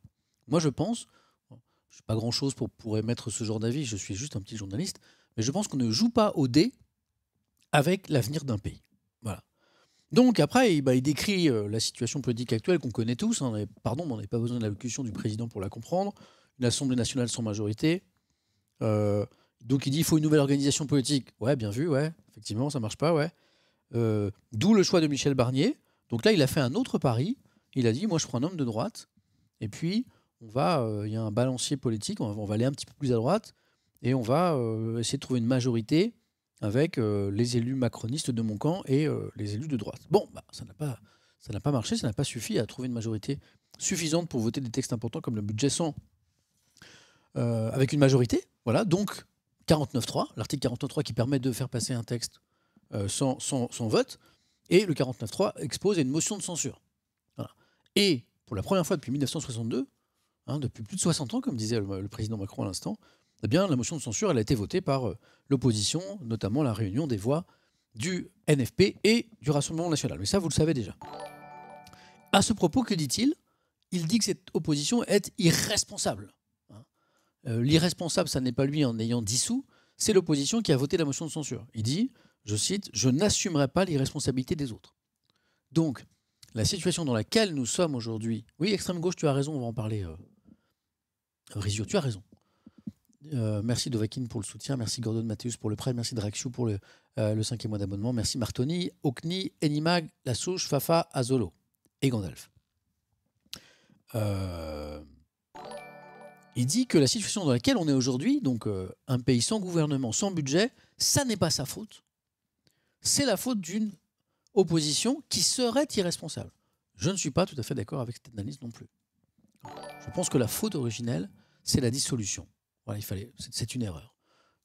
Moi, je pense, je ne suis pas grand-chose pour émettre ce genre d'avis, je suis juste un petit journaliste, mais je pense qu'on ne joue pas au dé avec l'avenir d'un pays. Voilà. Donc après, il décrit la situation politique actuelle qu'on connaît tous. On n'avait pas besoin de l'allocution du président pour la comprendre. Une Assemblée nationale sans majorité. Donc il dit qu'il faut une nouvelle organisation politique. Ouais, bien vu, ouais. Effectivement, ça ne marche pas, ouais. D'où le choix de Michel Barnier. Donc là, il a fait un autre pari. Il a dit, moi, je prends un homme de droite. Et puis, il y a un balancier politique. On va aller un petit peu plus à droite. Et on va essayer de trouver une majorité avec les élus macronistes de mon camp et les élus de droite. Bon, ça n'a pas marché, ça n'a pas suffi à trouver une majorité suffisante pour voter des textes importants comme le budget 100 avec une majorité. Voilà, donc 49.3, l'article 49.3 qui permet de faire passer un texte sans vote, et le 49.3 expose à une motion de censure. Voilà. Et pour la première fois depuis 1962, depuis plus de 60 ans, comme disait le président Macron à l'instant, eh bien, la motion de censure elle a été votée par l'opposition, notamment la réunion des voix du NFP et du Rassemblement national. Mais ça, vous le savez déjà. À ce propos, que dit-il ? Il dit que cette opposition est irresponsable. L'irresponsable, ça n'est pas lui en ayant dissous, c'est l'opposition qui a voté la motion de censure. Il dit, je cite, « Je n'assumerai pas l'irresponsabilité des autres ». Donc, la situation dans laquelle nous sommes aujourd'hui... Oui, extrême gauche, tu as raison, on va en parler. Rizio, tu as raison. Merci Dovakine pour le soutien, merci Gordon Mathéus pour le prêt, merci Draxiou pour le 5e mois d'abonnement, merci Martoni, Okni, Enimag, Lassouche, Fafa, Azolo et Gandalf. Il dit que la situation dans laquelle on est aujourd'hui, donc un pays sans gouvernement, sans budget, ça n'est pas sa faute. C'est la faute d'une opposition qui serait irresponsable. Je ne suis pas tout à fait d'accord avec cette analyse non plus. Je pense que la faute originelle, c'est la dissolution. Voilà, c'est une erreur.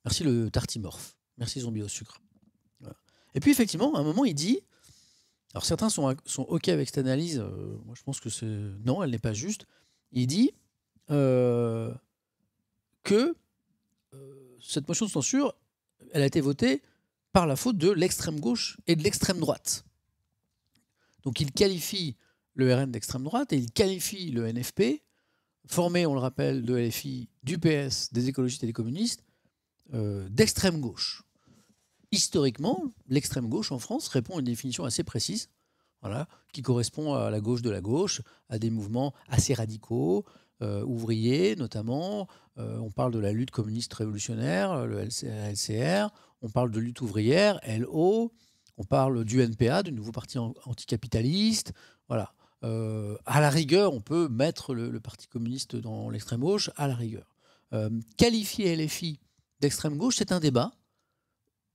Merci le tartimorphe. Merci Zombie au sucre. Voilà. Et puis effectivement, à un moment, il dit... Alors certains sont OK avec cette analyse. Moi, je pense que non, elle n'est pas juste. Il dit que cette motion de censure, elle a été votée par la faute de l'extrême gauche et de l'extrême droite. Donc il qualifie le RN d'extrême droite et il qualifie le NFP, formé, on le rappelle, de LFI, du PS, des écologistes et des communistes, d'extrême gauche. Historiquement, l'extrême gauche en France répond à une définition assez précise, voilà, qui correspond à la gauche de la gauche, à des mouvements assez radicaux, ouvriers notamment. On parle de la lutte communiste révolutionnaire, le LCR, on parle de lutte ouvrière, LO, on parle du NPA, du nouveau parti anticapitaliste. Voilà. À la rigueur, on peut mettre le Parti communiste dans l'extrême gauche, à la rigueur. Qualifier LFI d'extrême gauche, c'est un débat.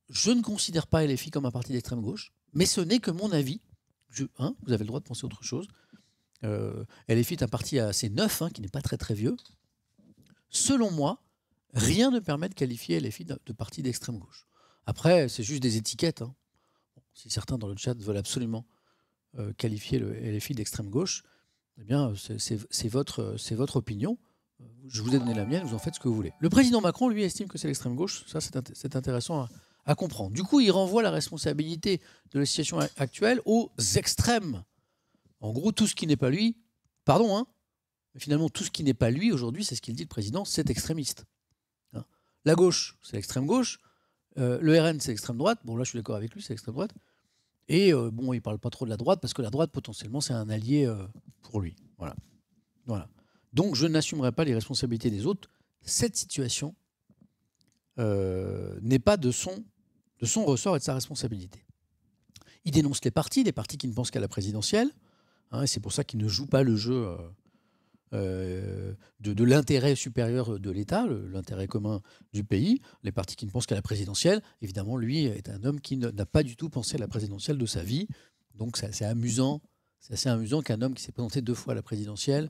Je ne considère pas LFI comme un parti d'extrême gauche, mais ce n'est que mon avis. vous avez le droit de penser autre chose. LFI est un parti assez neuf, qui n'est pas très très vieux. Selon moi, rien ne permet de qualifier LFI de parti d'extrême gauche. Après, c'est juste des étiquettes. Si certains dans le chat veulent absolument qualifier le LFI d'extrême gauche, eh bien, c'est votre opinion. Je vous ai donné la mienne, vous en faites ce que vous voulez. Le président Macron, lui, estime que c'est l'extrême gauche. Ça, c'est intéressant à comprendre. Du coup, il renvoie la responsabilité de la situation actuelle aux extrêmes. En gros, tout ce qui n'est pas lui, pardon, mais finalement, tout ce qui n'est pas lui aujourd'hui, c'est ce qu'il dit le président, c'est extrémiste. La gauche, c'est l'extrême gauche. Le RN, c'est l'extrême droite. Bon, là, je suis d'accord avec lui, c'est l'extrême droite. Et il ne parle pas trop de la droite, parce que la droite, potentiellement, c'est un allié pour lui. Voilà. Donc, je n'assumerai pas les responsabilités des autres. Cette situation n'est pas de son ressort et de sa responsabilité. Il dénonce les partis qui ne pensent qu'à la présidentielle. Et c'est pour ça qu'il ne joue pas le jeu de l'intérêt supérieur de l'État, l'intérêt commun du pays. Les partis qui ne pensent qu'à la présidentielle, évidemment, lui est un homme qui n'a pas du tout pensé à la présidentielle de sa vie. Donc c'est assez amusant qu'un homme qui s'est présenté 2 fois à la présidentielle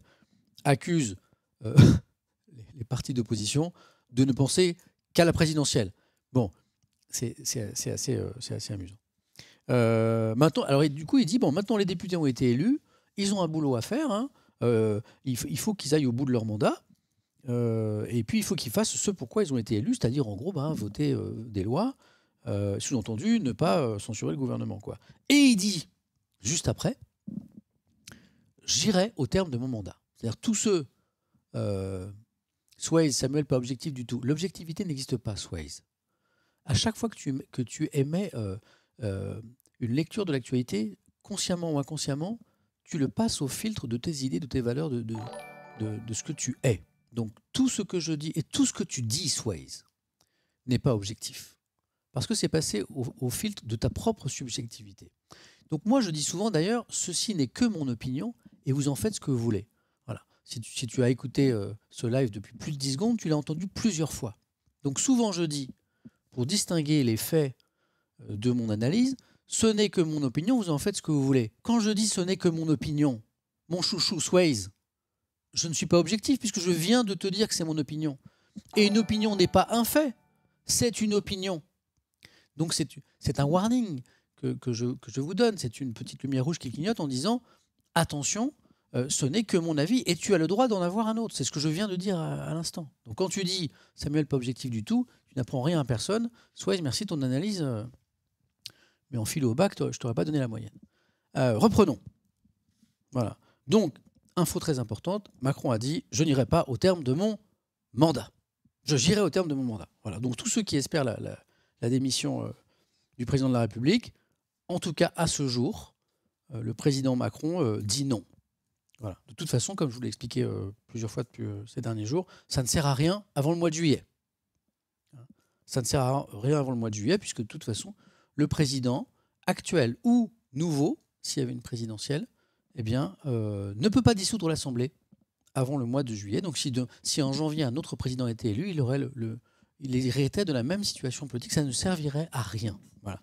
accuse les partis d'opposition de ne penser qu'à la présidentielle. Bon, c'est assez amusant. Maintenant, alors, du coup, il dit, maintenant les députés ont été élus, ils ont un boulot à faire, il faut qu'ils aillent au bout de leur mandat, et puis il faut qu'ils fassent ce pourquoi ils ont été élus, c'est-à-dire en gros voter des lois, sous-entendu ne pas censurer le gouvernement, quoi. Et il dit, juste après, j'irai au terme de mon mandat. C'est-à-dire tous ceux... Swayze, Samuel, pas objectif du tout. L'objectivité n'existe pas, Swayze. À chaque fois que tu émets une lecture de l'actualité, consciemment ou inconsciemment, tu le passes au filtre de tes idées, de tes valeurs, de ce que tu es. Donc tout ce que je dis et tout ce que tu dis, Swayze, n'est pas objectif. Parce que c'est passé au filtre de ta propre subjectivité. Donc moi, je dis souvent d'ailleurs, ceci n'est que mon opinion et vous en faites ce que vous voulez. Voilà. Si tu as écouté ce live depuis plus de 10 secondes, tu l'as entendu plusieurs fois. Donc souvent, je dis, pour distinguer les faits de mon analyse, ce n'est que mon opinion, vous en faites ce que vous voulez. Quand je dis ce n'est que mon opinion, mon chouchou Swayze, je ne suis pas objectif puisque je viens de te dire que c'est mon opinion. Et une opinion n'est pas un fait, c'est une opinion. Donc c'est un warning que je vous donne, c'est une petite lumière rouge qui clignote en disant attention, ce n'est que mon avis et tu as le droit d'en avoir un autre. C'est ce que je viens de dire à l'instant. Donc quand tu dis Samuel pas objectif du tout, tu n'apprends rien à personne. Swayze, merci ton analyse, mais en philo au bac, je t'aurais pas donné la moyenne. Reprenons. Voilà. Donc, info très importante, Macron a dit je n'irai pas au terme de mon mandat. J'irai au terme de mon mandat. Voilà. Donc tous ceux qui espèrent la démission du président de la République, en tout cas à ce jour, le président Macron dit non. Voilà. De toute façon, comme je vous l'ai expliqué plusieurs fois depuis ces derniers jours, ça ne sert à rien avant le mois de juillet. Ça ne sert à rien avant le mois de juillet, puisque de toute façon, le président actuel ou nouveau, s'il y avait une présidentielle, eh bien, ne peut pas dissoudre l'Assemblée avant le mois de juillet. Donc si en janvier un autre président était élu, il hériterait de la même situation politique. Ça ne servirait à rien. Voilà.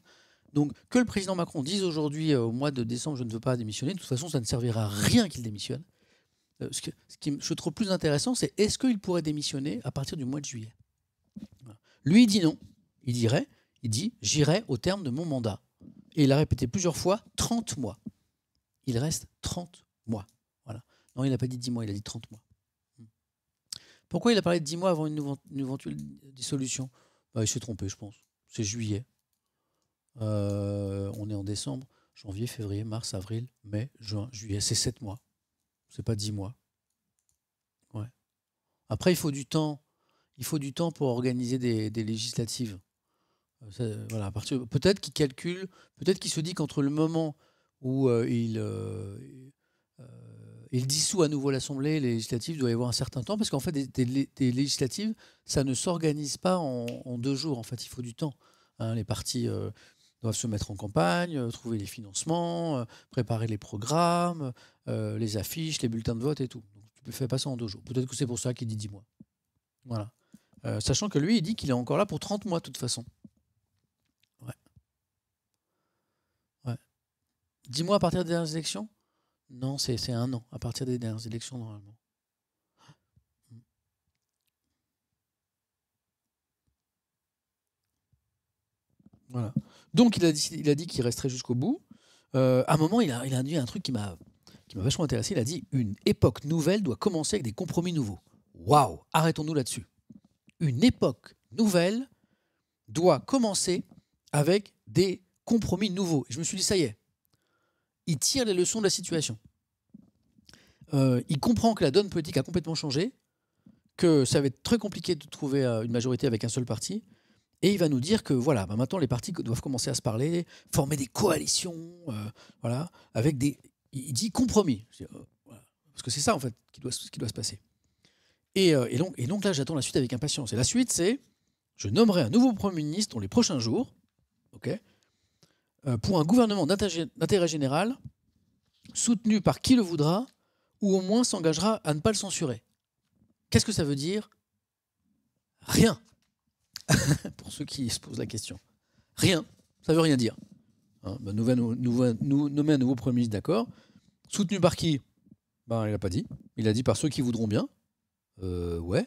Donc que le président Macron dise aujourd'hui, au mois de décembre, je ne veux pas démissionner, de toute façon, ça ne servira à rien qu'il démissionne. Ce qui je trouve plus intéressant, c'est est-ce qu'il pourrait démissionner à partir du mois de juillet. Voilà. Lui, il dit non. Il dit j'irai au terme de mon mandat. Et il a répété plusieurs fois 30 mois. Il reste 30 mois. Voilà. Non, il n'a pas dit 10 mois, il a dit 30 mois. Pourquoi il a parlé de 10 mois avant une éventuelle dissolution ? Il s'est trompé, je pense. C'est juillet. On est en décembre. Janvier, février, mars, avril, mai, juin, juillet. C'est 7 mois. C'est pas 10 mois. Ouais. Après, il faut du temps. Il faut du temps pour organiser des législatives. Voilà, peut-être qu'il calcule, peut-être qu'il se dit qu'entre le moment où il dissout à nouveau l'Assemblée, les législatives doivent y avoir un certain temps, parce qu'en fait, des législatives, ça ne s'organise pas en 2 jours. En fait, il faut du temps. Les partis doivent se mettre en campagne, trouver les financements, préparer les programmes, les affiches, les bulletins de vote et tout. Donc, tu ne fais pas ça en 2 jours. Peut-être que c'est pour ça qu'il dit 10 mois. Voilà. Sachant que lui, il dit qu'il est encore là pour 30 mois de toute façon. Ouais. Dis-moi à partir des dernières élections? Non, c'est 1 an, à partir des dernières élections, normalement. Voilà. Donc, il a dit qu'il resterait jusqu'au bout. À un moment, il a dit un truc qui m'a vachement intéressé. Il a dit « Une époque nouvelle doit commencer avec des compromis nouveaux ». Waouh! Arrêtons-nous là-dessus. Une époque nouvelle doit commencer avec des compromis nouveaux. Et je me suis dit, ça y est, il tire les leçons de la situation. Il comprend que la donne politique a complètement changé, que ça va être très compliqué de trouver une majorité avec un seul parti. Et il va nous dire que voilà, maintenant les partis doivent commencer à se parler, former des coalitions, voilà, avec des. Il dit compromis. Voilà. Parce que c'est ça en fait qui doit se passer. Et donc là, j'attends la suite avec impatience. Et la suite, c'est je nommerai un nouveau Premier ministre dans les prochains jours, okay, pour un gouvernement d'intérêt général, soutenu par qui le voudra, ou au moins s'engagera à ne pas le censurer. Qu'est-ce que ça veut dire? Rien. Pour ceux qui se posent la question. Rien. Ça veut rien dire. Hein, nommer un nouveau Premier ministre, d'accord. Soutenu par qui? Il n'a pas dit. Il a dit par ceux qui voudront bien. Ouais.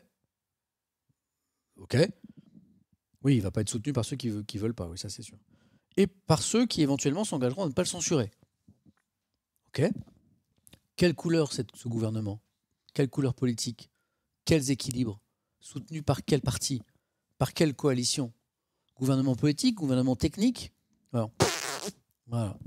Ok. Oui, il ne va pas être soutenu par ceux qui ne veulent pas, oui, ça c'est sûr. Et par ceux qui éventuellement s'engageront à ne pas le censurer. Ok. Quelle couleur ce gouvernement? Quelle couleur politique? Quels équilibres? Soutenu par quel parti? Par quelle coalition? Gouvernement politique? Gouvernement technique? Alors, voilà.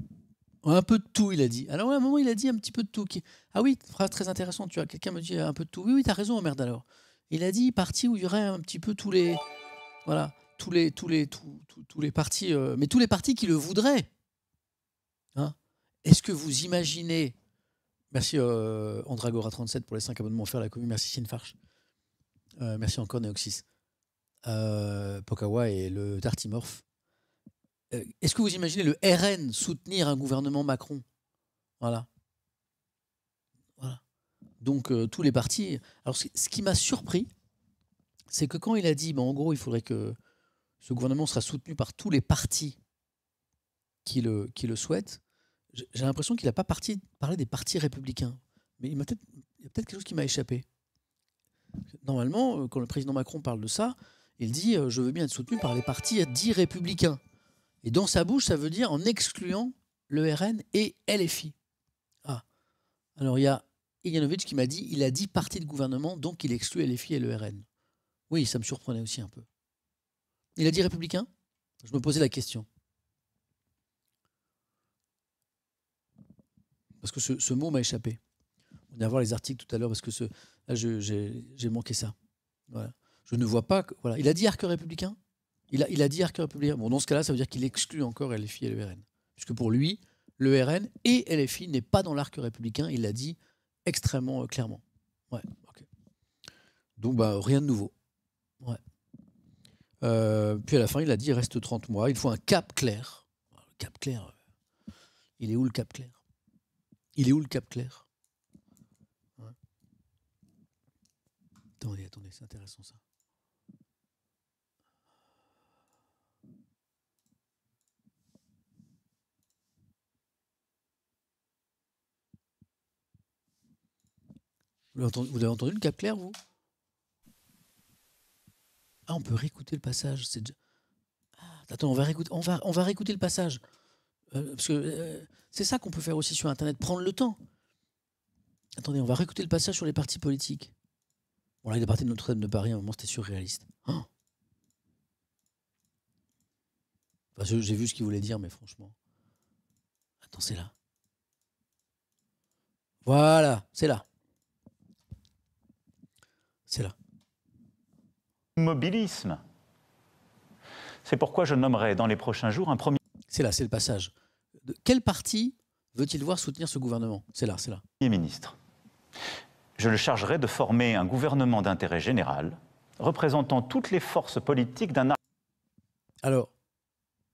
Un peu de tout, il a dit. Alors, à un moment, il a dit un petit peu de tout. Ah oui, phrase très intéressante. Tu vois, quelqu'un me dit un peu de tout. Oui, t'as raison, merde alors. Il a dit parti où il y aurait un petit peu tous les, voilà, tous les partis, mais tous les partis qui le voudraient. Hein? Est-ce que vous imaginez? Merci Andragora37 pour les 5 abonnements offerts à la commune. Merci Sinfarch. Merci encore Neoxys. Pokawa et le Tartimorph. Est-ce que vous imaginez le RN soutenir un gouvernement Macron? Voilà. Donc tous les partis. Alors ce qui m'a surpris, c'est que quand il a dit, en gros, il faudrait que ce gouvernement sera soutenu par tous les partis qui le souhaitent, j'ai l'impression qu'il n'a pas parlé des partis républicains. Mais il y a peut-être quelque chose qui m'a échappé. Normalement, quand le président Macron parle de ça, il dit je veux bien être soutenu par les partis dits républicains. Et dans sa bouche, ça veut dire en excluant le RN et LFI. Ah. Alors il y a Ilianovic qui m'a dit il a dit parti de gouvernement, donc il exclut LFI et le RN. Oui, ça me surprenait aussi un peu. Il a dit républicain? Je me posais la question. Parce que ce mot m'a échappé. On va voir les articles tout à l'heure parce que là, j'ai manqué ça. Voilà. Je ne vois pas. Voilà. Il a dit arc républicain? Il a dit arc républicain. Bon, dans ce cas-là, ça veut dire qu'il exclut encore LFI et le RN. Puisque pour lui, le RN et LFI n'est pas dans l'arc républicain. Il l'a dit extrêmement clairement. Ouais, okay. Donc, rien de nouveau. Ouais. Puis à la fin, il a dit il reste 30 mois. Il faut un cap clair. Le cap clair. Il est où le cap clair? Il est où le cap clair? Ouais. Attendez, c'est intéressant ça. Vous avez entendu le cap clair, vous? Ah, on peut réécouter le passage. Attends, on va réécouter le passage. Parce que c'est ça qu'on peut faire aussi sur Internet, prendre le temps. Attendez, on va réécouter le passage sur les partis politiques. Bon, là, il est parti de Notre-Dame de Paris, à un moment, c'était surréaliste. Oh, enfin, j'ai vu ce qu'il voulait dire, mais franchement... Attends, c'est là. Voilà, c'est là. C'est là. Immobilisme. C'est pourquoi je nommerai dans les prochains jours un premier... C'est là, c'est le passage. Quel parti veut-il voir soutenir ce gouvernement? C'est là, c'est là. Premier ministre. Je le chargerai de former un gouvernement d'intérêt général, représentant toutes les forces politiques d'un arc... Alors,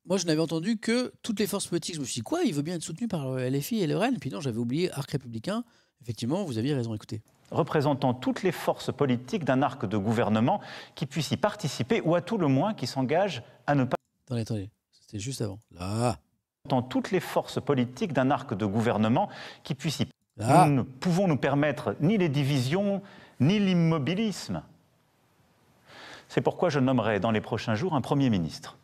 moi je n'avais entendu que toutes les forces politiques. Je me suis dit, quoi, il veut bien être soutenu par LFI et le RN? Puis non, j'avais oublié arc républicain. Effectivement, vous aviez raison, écoutez. Représentant toutes les forces politiques d'un arc de gouvernement qui puissent y participer ou à tout le moins qui s'engagent à ne pas... Attendez, c'était juste avant. Là. Dans toutes les forces politiques d'un arc de gouvernement qui puisse y... Ah. Nous ne pouvons nous permettre ni les divisions, ni l'immobilisme. C'est pourquoi je nommerai dans les prochains jours un Premier ministre.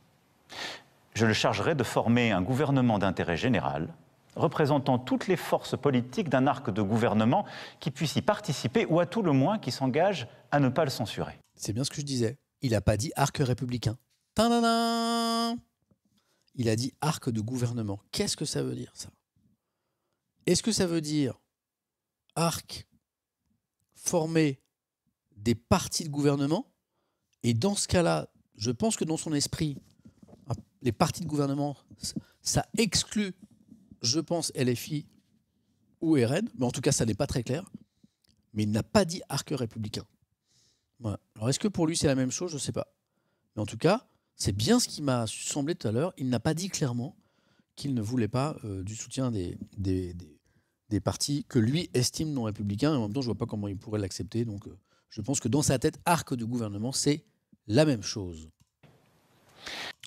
Je le chargerai de former un gouvernement d'intérêt général, représentant toutes les forces politiques d'un arc de gouvernement qui puisse y participer, ou à tout le moins qui s'engage à ne pas le censurer. C'est bien ce que je disais. Il n'a pas dit arc républicain. Tadadam ! Il a dit arc de gouvernement. Qu'est-ce que ça veut dire, ça? Est-ce que ça veut dire arc former des partis de gouvernement? Et dans ce cas-là, je pense que dans son esprit, les partis de gouvernement, ça exclut, je pense, LFI ou RN, mais en tout cas, ça n'est pas très clair. Mais il n'a pas dit arc républicain. Voilà. Alors, est-ce que pour lui, c'est la même chose? Je ne sais pas. Mais en tout cas, c'est bien ce qui m'a semblé tout à l'heure. Il n'a pas dit clairement qu'il ne voulait pas du soutien des partis que lui estime non républicains. Et en même temps, je ne vois pas comment il pourrait l'accepter. Donc, je pense que dans sa tête, arc de gouvernement, c'est la même chose.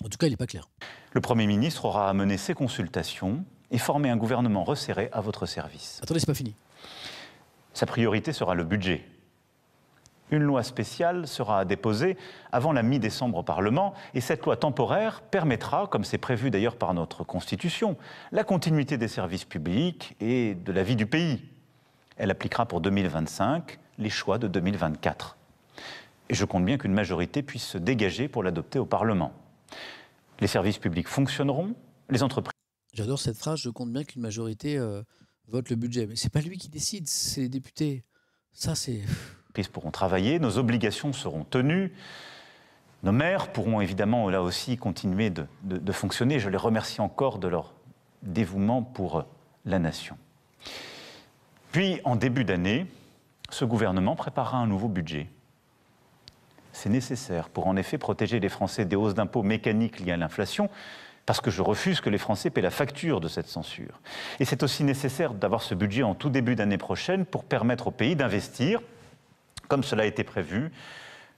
En tout cas, il n'est pas clair. Le Premier ministre aura à mener ses consultations et former un gouvernement resserré à votre service. Attendez, c'est pas fini. Sa priorité sera le budget. Une loi spéciale sera déposée avant la mi-décembre au Parlement, et cette loi temporaire permettra, comme c'est prévu d'ailleurs par notre Constitution, la continuité des services publics et de la vie du pays. Elle appliquera pour 2025 les choix de 2024. Et je compte bien qu'une majorité puisse se dégager pour l'adopter au Parlement. Les services publics fonctionneront, les entreprises... J'adore cette phrase, je compte bien qu'une majorité vote le budget. Mais c'est pas lui qui décide, c'est les députés. Ça, c'est... pourront travailler, nos obligations seront tenues, nos maires pourront évidemment là aussi continuer de fonctionner. Je les remercie encore de leur dévouement pour la nation. Puis, en début d'année, ce gouvernement préparera un nouveau budget. C'est nécessaire pour en effet protéger les Français des hausses d'impôts mécaniques liées à l'inflation, parce que je refuse que les Français paient la facture de cette censure. Et c'est aussi nécessaire d'avoir ce budget en tout début d'année prochaine pour permettre au pays d'investir, comme cela a été prévu,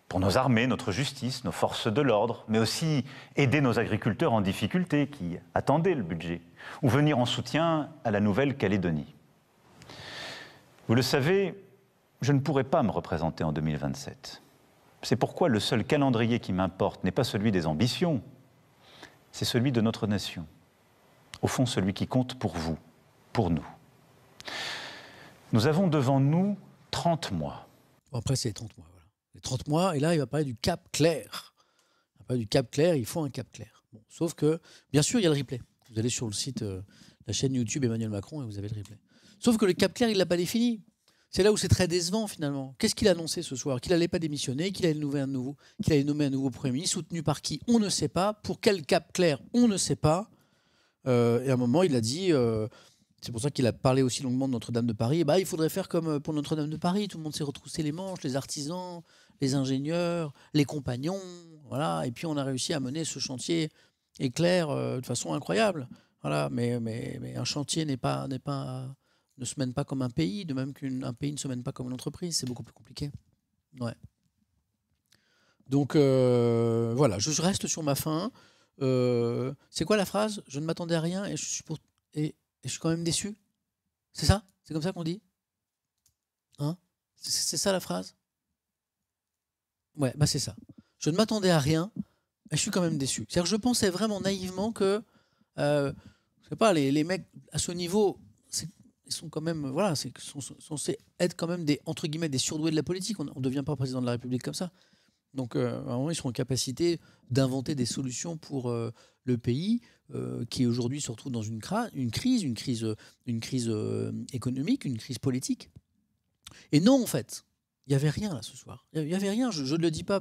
pour nos armées, notre justice, nos forces de l'ordre, mais aussi aider nos agriculteurs en difficulté qui attendaient le budget, ou venir en soutien à la Nouvelle-Calédonie. Vous le savez, je ne pourrai pas me représenter en 2027. C'est pourquoi le seul calendrier qui m'importe n'est pas celui des ambitions, c'est celui de notre nation. Au fond, celui qui compte pour vous, pour nous. Nous avons devant nous 30 mois. Bon, après, c'est les 30 mois. Voilà. Les 30 mois, et là, il va parler du cap clair. Il va parler du cap clair, il faut un cap clair. Bon, sauf que, bien sûr, il y a le replay. Vous allez sur le site, la chaîne YouTube Emmanuel Macron, et vous avez le replay. Sauf que le cap clair, il ne l'a pas défini. C'est là où c'est très décevant, finalement. Qu'est-ce qu'il a annoncé ce soir? Qu'il n'allait pas démissionner, qu'il allait nommer un nouveau Premier ministre, soutenu par qui? On ne sait pas. Pour quel cap clair? On ne sait pas. Et à un moment, il a dit... c'est pour ça qu'il a parlé aussi longuement de Notre-Dame de Paris. Il faudrait faire comme pour Notre-Dame de Paris. Tout le monde s'est retroussé les manches, les artisans, les ingénieurs, les compagnons. Voilà. Et puis, on a réussi à mener ce chantier éclair de façon incroyable. Voilà. Mais un chantier ne se mène pas comme un pays, de même qu'un pays ne se mène pas comme une entreprise. C'est beaucoup plus compliqué. Ouais. Donc, voilà. Je reste sur ma faim. C'est quoi la phrase? Je ne m'attendais à rien et je suis je suis quand même déçu. C'est ça? C'est comme ça qu'on dit? Hein? C'est ça la phrase? Ouais, c'est ça. Je ne m'attendais à rien, et je suis quand même déçu. C'est-à-dire que je pensais vraiment naïvement que, je sais pas, les mecs à ce niveau, ils sont quand même, voilà, sont censés être quand même entre guillemets, des surdoués de la politique. On ne devient pas président de la République comme ça. Donc, à un moment, ils seront en capacité d'inventer des solutions pour le pays qui aujourd'hui se retrouve dans une crise économique, une crise politique. Et non, en fait, il n'y avait rien là ce soir. Il n'y avait rien. Je ne le dis pas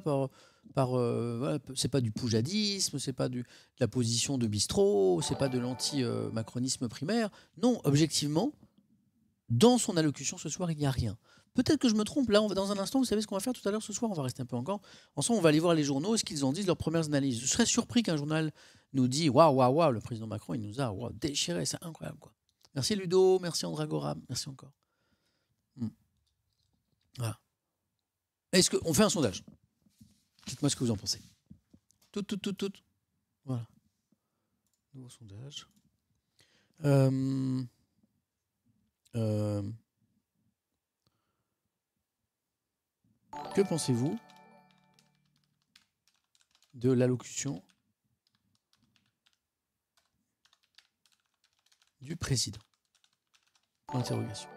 voilà, c'est pas du poujadisme, c'est pas de la position de bistrot, c'est pas de l'anti-macronisme primaire. Non, objectivement, dans son allocution ce soir, il n'y a rien. Peut-être que je me trompe. Là, dans un instant, vous savez ce qu'on va faire tout à l'heure ce soir? On va rester un peu encore. Ensemble, on va aller voir les journaux, ce qu'ils en disent, leurs premières analyses. Je serais surpris qu'un journal nous dise waouh, le président Macron, il nous a déchiré. C'est incroyable, quoi. Merci Ludo, merci Andragora, merci encore. Voilà. Est-ce qu'on fait un sondage? Dites-moi ce que vous en pensez. Tout. Voilà. Nouveau sondage. Euh, euh, que pensez-vous de l'allocution du président? Interrogation.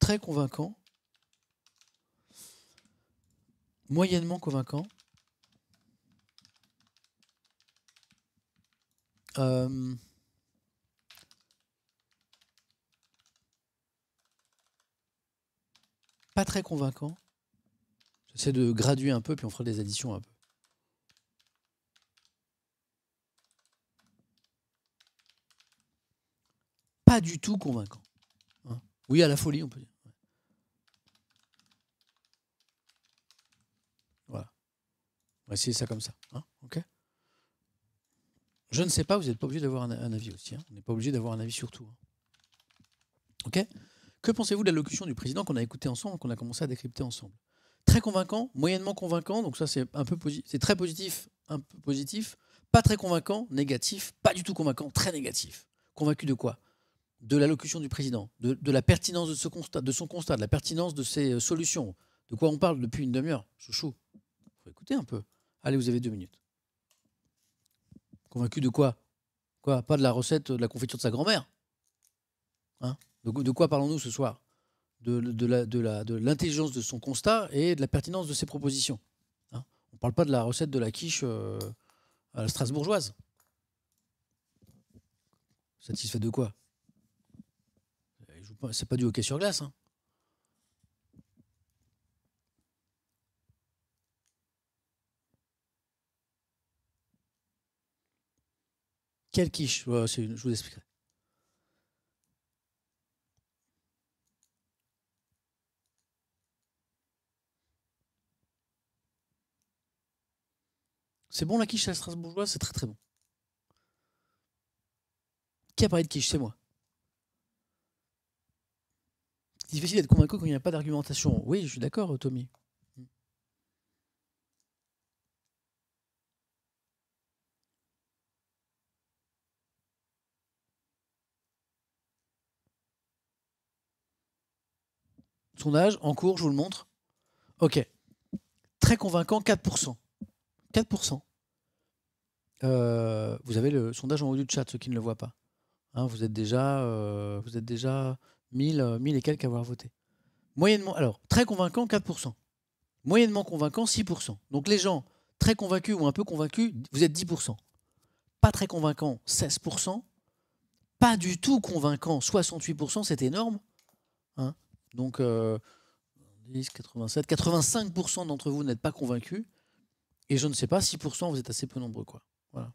Très convaincant, moyennement convaincant, pas très convaincant. J'essaie de graduer un peu, puis on fera des additions un peu. Pas du tout convaincant. Hein. Oui, à la folie, on peut dire. Voilà. On va essayer ça comme ça. Hein, ok. Je ne sais pas, vous n'êtes pas obligé d'avoir un avis aussi. Hein. On n'est pas obligé d'avoir un avis sur tout. Hein. Ok. Que pensez-vous de l'allocution du président qu'on a écouté ensemble, qu'on a commencé à décrypter ensemble? Très convaincant, moyennement convaincant, donc ça c'est un peu c'est très positif, un peu positif. Pas très convaincant, négatif. Pas du tout convaincant, très négatif. Convaincu de quoi? De l'allocution du président, de la pertinence de son constat, de la pertinence de ses solutions. De quoi on parle depuis une demi-heure? Chouchou. Faut écouter un peu. Allez, vous avez 2 minutes. Convaincu de quoi? Quoi? Pas de la recette de la confiture de sa grand-mère? Hein? De quoi parlons-nous ce soir? De l'intelligence de son constat et de la pertinence de ses propositions. Hein? On ne parle pas de la recette de la quiche à la strasbourgeoise. Satisfait de quoi? C'est pas du hockey sur glace. Hein. Quelle quiche? Je vous expliquerai. C'est bon la quiche à la strasbourgeoise? C'est très très bon. Qui a parlé de quiche? C'est moi. C'est difficile d'être convaincu quand il n'y a pas d'argumentation. Oui, je suis d'accord, Tommy. Sondage en cours, je vous le montre. Ok. Très convaincant, 4%. 4%. Vous avez le sondage en haut du chat, ceux qui ne le voient pas. Hein, vous êtes déjà 1000 et quelques à avoir voté. Moyennement, alors, très convaincant, 4%. Moyennement convaincant, 6%. Donc les gens très convaincus ou un peu convaincus, vous êtes 10%. Pas très convaincant, 16%. Pas du tout convaincant, 68%, c'est énorme. Hein, donc 10, 87, 85% d'entre vous n'êtes pas convaincus. Et je ne sais pas, 6%, vous êtes assez peu nombreux. Quoi. Voilà.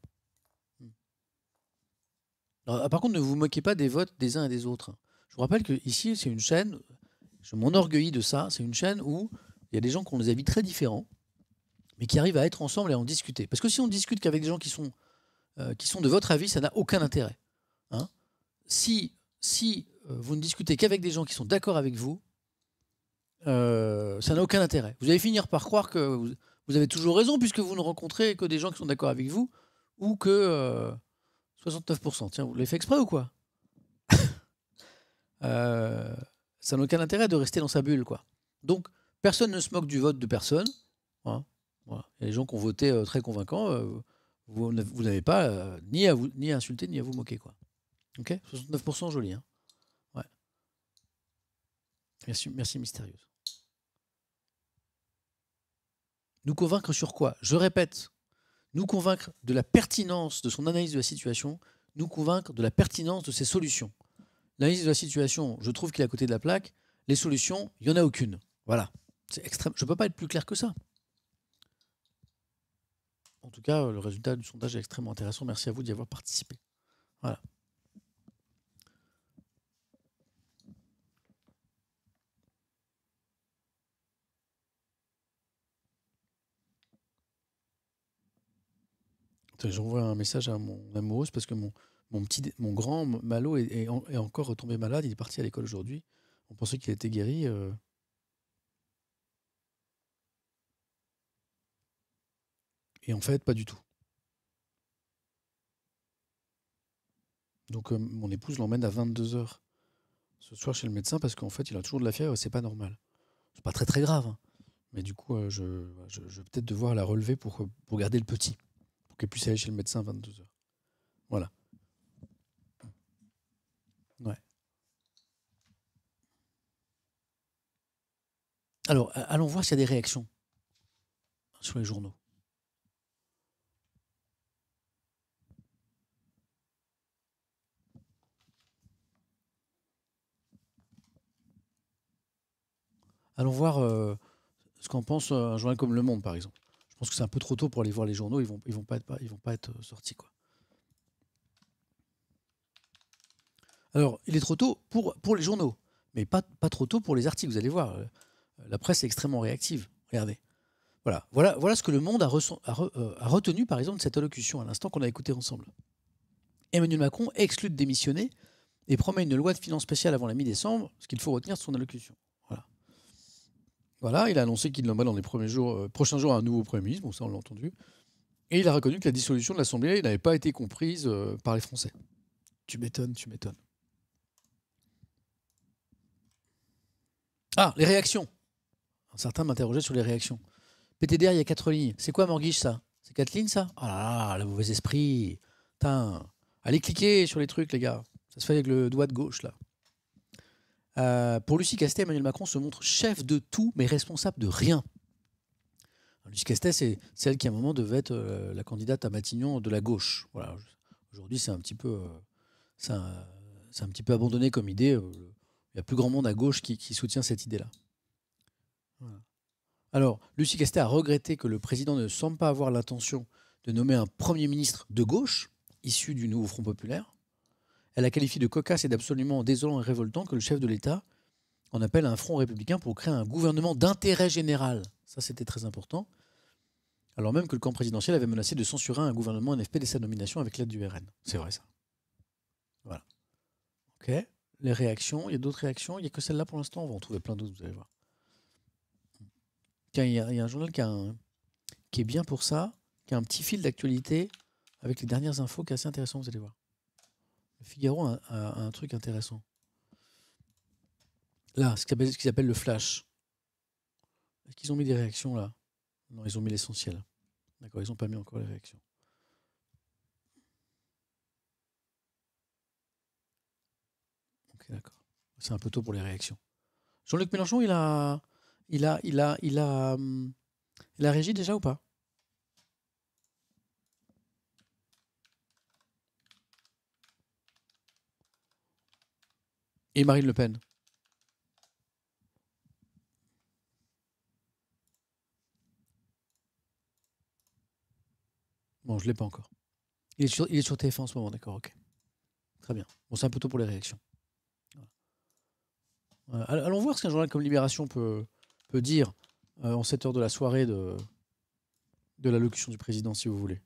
Alors, par contre, ne vous moquez pas des votes des uns et des autres. Je vous rappelle que ici, c'est une chaîne, je m'enorgueillis de ça, c'est une chaîne où il y a des gens qui ont des avis très différents, mais qui arrivent à être ensemble et à en discuter. Parce que si on discute qu'avec des gens qui sont de votre avis, ça n'a aucun intérêt. Hein. Si vous ne discutez qu'avec des gens qui sont d'accord avec vous, ça n'a aucun intérêt. Vous allez finir par croire que vous avez toujours raison, puisque vous ne rencontrez que des gens qui sont d'accord avec vous, ou que 69%. Tiens, vous l'avez fait exprès ou quoi? Ça n'a aucun intérêt de rester dans sa bulle, quoi. Donc, personne ne se moque du vote de personne. Hein. Voilà. Il y a des gens qui ont voté très convaincants. Vous n'avez pas ni à insulter, ni à vous moquer, quoi. Ok, 69% joli. Hein. Ouais. Merci Mystérieuse. Nous convaincre sur quoi? Je répète, nous convaincre de la pertinence de son analyse de la situation, nous convaincre de la pertinence de ses solutions. L'analyse de la situation, je trouve qu'il est à côté de la plaque. Les solutions, il n'y en a aucune. Voilà. C'est extrême. Je ne peux pas être plus clair que ça. En tout cas, le résultat du sondage est extrêmement intéressant. Merci à vous d'y avoir participé. Voilà. J'envoie un message à mon amoureuse parce que mon grand Malo est encore retombé malade. Il est parti à l'école aujourd'hui. On pensait qu'il était guéri. Et en fait, pas du tout. Donc mon épouse l'emmène à 22h ce soir chez le médecin parce qu'en fait il a toujours de la fièvre et c'est pas normal. C'est pas très très grave, hein. Mais du coup je vais peut-être devoir la relever pour garder le petit, pour qu'elle puisse aller chez le médecin à 22h. Voilà. Ouais. Alors allons voir s'il y a des réactions sur les journaux. Allons voir ce qu'en pense un journal comme Le Monde, par exemple. Je pense que c'est un peu trop tôt pour aller voir les journaux. Ils vont pas être sortis, quoi. Alors, il est trop tôt pour les journaux, mais pas trop tôt pour les articles. Vous allez voir, la presse est extrêmement réactive. Regardez. Voilà ce que Le Monde a retenu, par exemple, de cette allocution à l'instant qu'on a écouté ensemble. Emmanuel Macron exclut de démissionner et promet une loi de finances spéciale avant la mi-décembre, ce qu'il faut retenir de son allocution. Voilà, il a annoncé qu'il nommera dans les prochains jours un nouveau Premier ministre, bon ça on l'a entendu, et il a reconnu que la dissolution de l'Assemblée n'avait pas été comprise par les Français. Tu m'étonnes. Ah, les réactions. Certains m'interrogeaient sur les réactions. PTDR, il y a 4 lignes. C'est quoi Morguiche, ça? C'est 4 lignes, ça? Oh là là, le mauvais esprit. Putain. Allez cliquer sur les trucs, les gars. Ça se fait avec le doigt de gauche, là. Pour Lucie Castet, Emmanuel Macron se montre chef de tout, mais responsable de rien. Alors, Lucie Castet, c'est celle qui, à un moment, devait être la candidate à Matignon de la gauche. Voilà. Aujourd'hui, c'est un petit peu abandonné comme idée. Il y a plus grand monde à gauche qui soutient cette idée-là. Voilà. Alors, Lucie Castet a regretté que le président ne semble pas avoir l'intention de nommer un Premier ministre de gauche, issu du nouveau Front populaire. Elle a qualifié de cocasse et d'absolument désolant et révoltant que le chef de l'État en appelle à un front républicain pour créer un gouvernement d'intérêt général. Ça, c'était très important. Alors même que le camp présidentiel avait menacé de censurer un gouvernement NFP dès sa nomination avec l'aide du RN. C'est vrai, ça. Voilà. OK. Les réactions, il y a d'autres réactions. Il n'y a que celle-là pour l'instant. On va en trouver plein d'autres, vous allez voir. Tiens, il y a un journal qui est bien pour ça, qui a un petit fil d'actualité avec les dernières infos qui est assez intéressant, vous allez voir. Le Figaro a un truc intéressant. Là, ce qu'ils appellent le flash. Est-ce qu'ils ont mis des réactions là? Non, ils ont mis l'essentiel. D'accord, ils n'ont pas mis encore les réactions. Ok, d'accord. C'est un peu tôt pour les réactions. Jean-Luc Mélenchon, il a réagi déjà ou pas? Et Marine Le Pen? Bon, je ne l'ai pas encore. Il est sur TF1 en ce moment, d'accord, ok. Très bien. Bon, c'est un peu tôt pour les réactions. Voilà. Allons voir ce qu'un journal comme Libération peut dire en cette heure de la soirée de l'allocution du président, si vous voulez.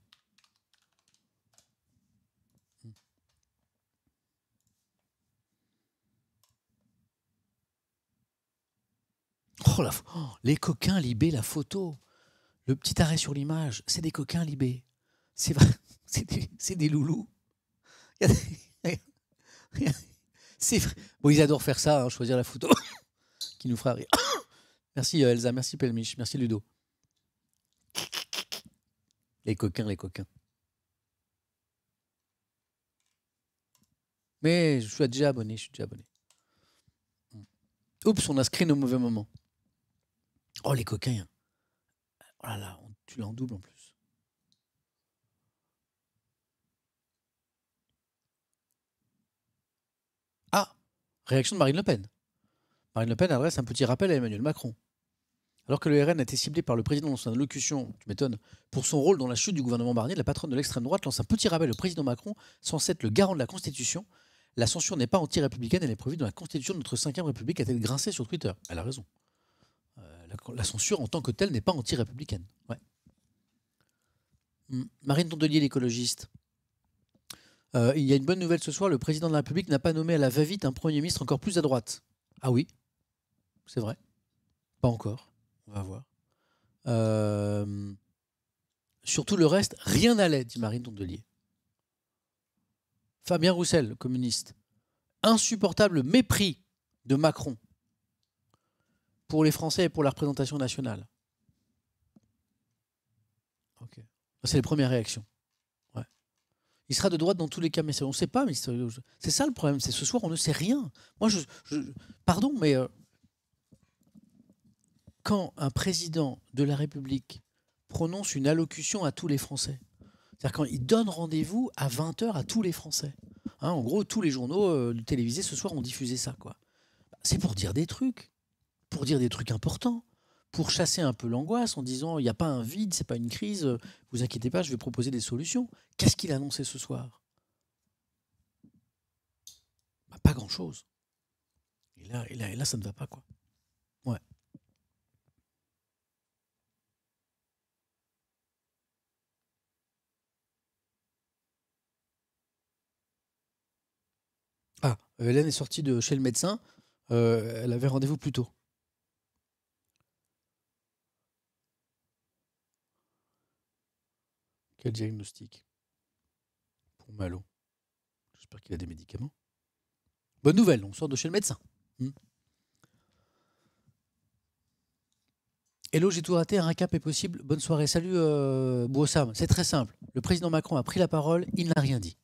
Les coquins Libé, la photo. Le petit arrêt sur l'image, c'est des coquins Libé. C'est vrai, c'est des loulous. C'est vrai. Bon, ils adorent faire ça, hein, choisir la photo qui nous fera rire. Merci Elsa, merci Pelmich, merci Ludo. Les coquins. Mais je suis déjà abonné. Oups, on a screen au mauvais moment. Oh, les coquins. Oh là là, tu l'as en double en plus. Ah, réaction de Marine Le Pen. Marine Le Pen adresse un petit rappel à Emmanuel Macron. Alors que le RN a été ciblé par le président dans son allocution, tu m'étonnes, pour son rôle dans la chute du gouvernement Barnier, la patronne de l'extrême droite lance un petit rappel au président Macron, censé être le garant de la Constitution. La censure n'est pas anti-républicaine, elle est prévue dans la Constitution de notre 5e République, a-t-elle grincé sur Twitter. Elle a raison. La censure en tant que telle n'est pas anti-républicaine. Ouais. Marine Tondelier, l'écologiste. Il y a une bonne nouvelle ce soir, le président de la République n'a pas nommé à la va-vite un Premier ministre encore plus à droite. Ah oui, c'est vrai. Pas encore, on va voir. Sur tout le reste, rien n'allait, dit Marine Tondelier. Fabien Roussel, le communiste. Insupportable mépris de Macron pour les Français et pour la représentation nationale. Ok. C'est les premières réactions. Ouais. Il sera de droite dans tous les cas, mais on ne sait pas. Mais c'est ça le problème. C'est ce soir, on ne sait rien. Moi, pardon, mais quand un président de la République prononce une allocution à tous les Français, c'est-à-dire quand il donne rendez-vous à 20h à tous les Français, hein, en gros, tous les journaux télévisés ce soir ont diffusé ça, quoi. C'est pour dire des trucs importants, pour chasser un peu l'angoisse en disant il n'y a pas un vide, c'est pas une crise, vous inquiétez pas, je vais proposer des solutions. Qu'est-ce qu'il a annoncé ce soir? Pas grand-chose. Et là, ça ne va pas, quoi. Ouais. Ah, Hélène est sortie de chez le médecin. Elle avait rendez-vous plus tôt. Quel diagnostic pour Malo? J'espère qu'il a des médicaments. Bonne nouvelle, on sort de chez le médecin. Hello, j'ai tout raté, un récap est possible. Bonne soirée. Salut Bouossam. C'est très simple. Le président Macron a pris la parole, il n'a rien dit.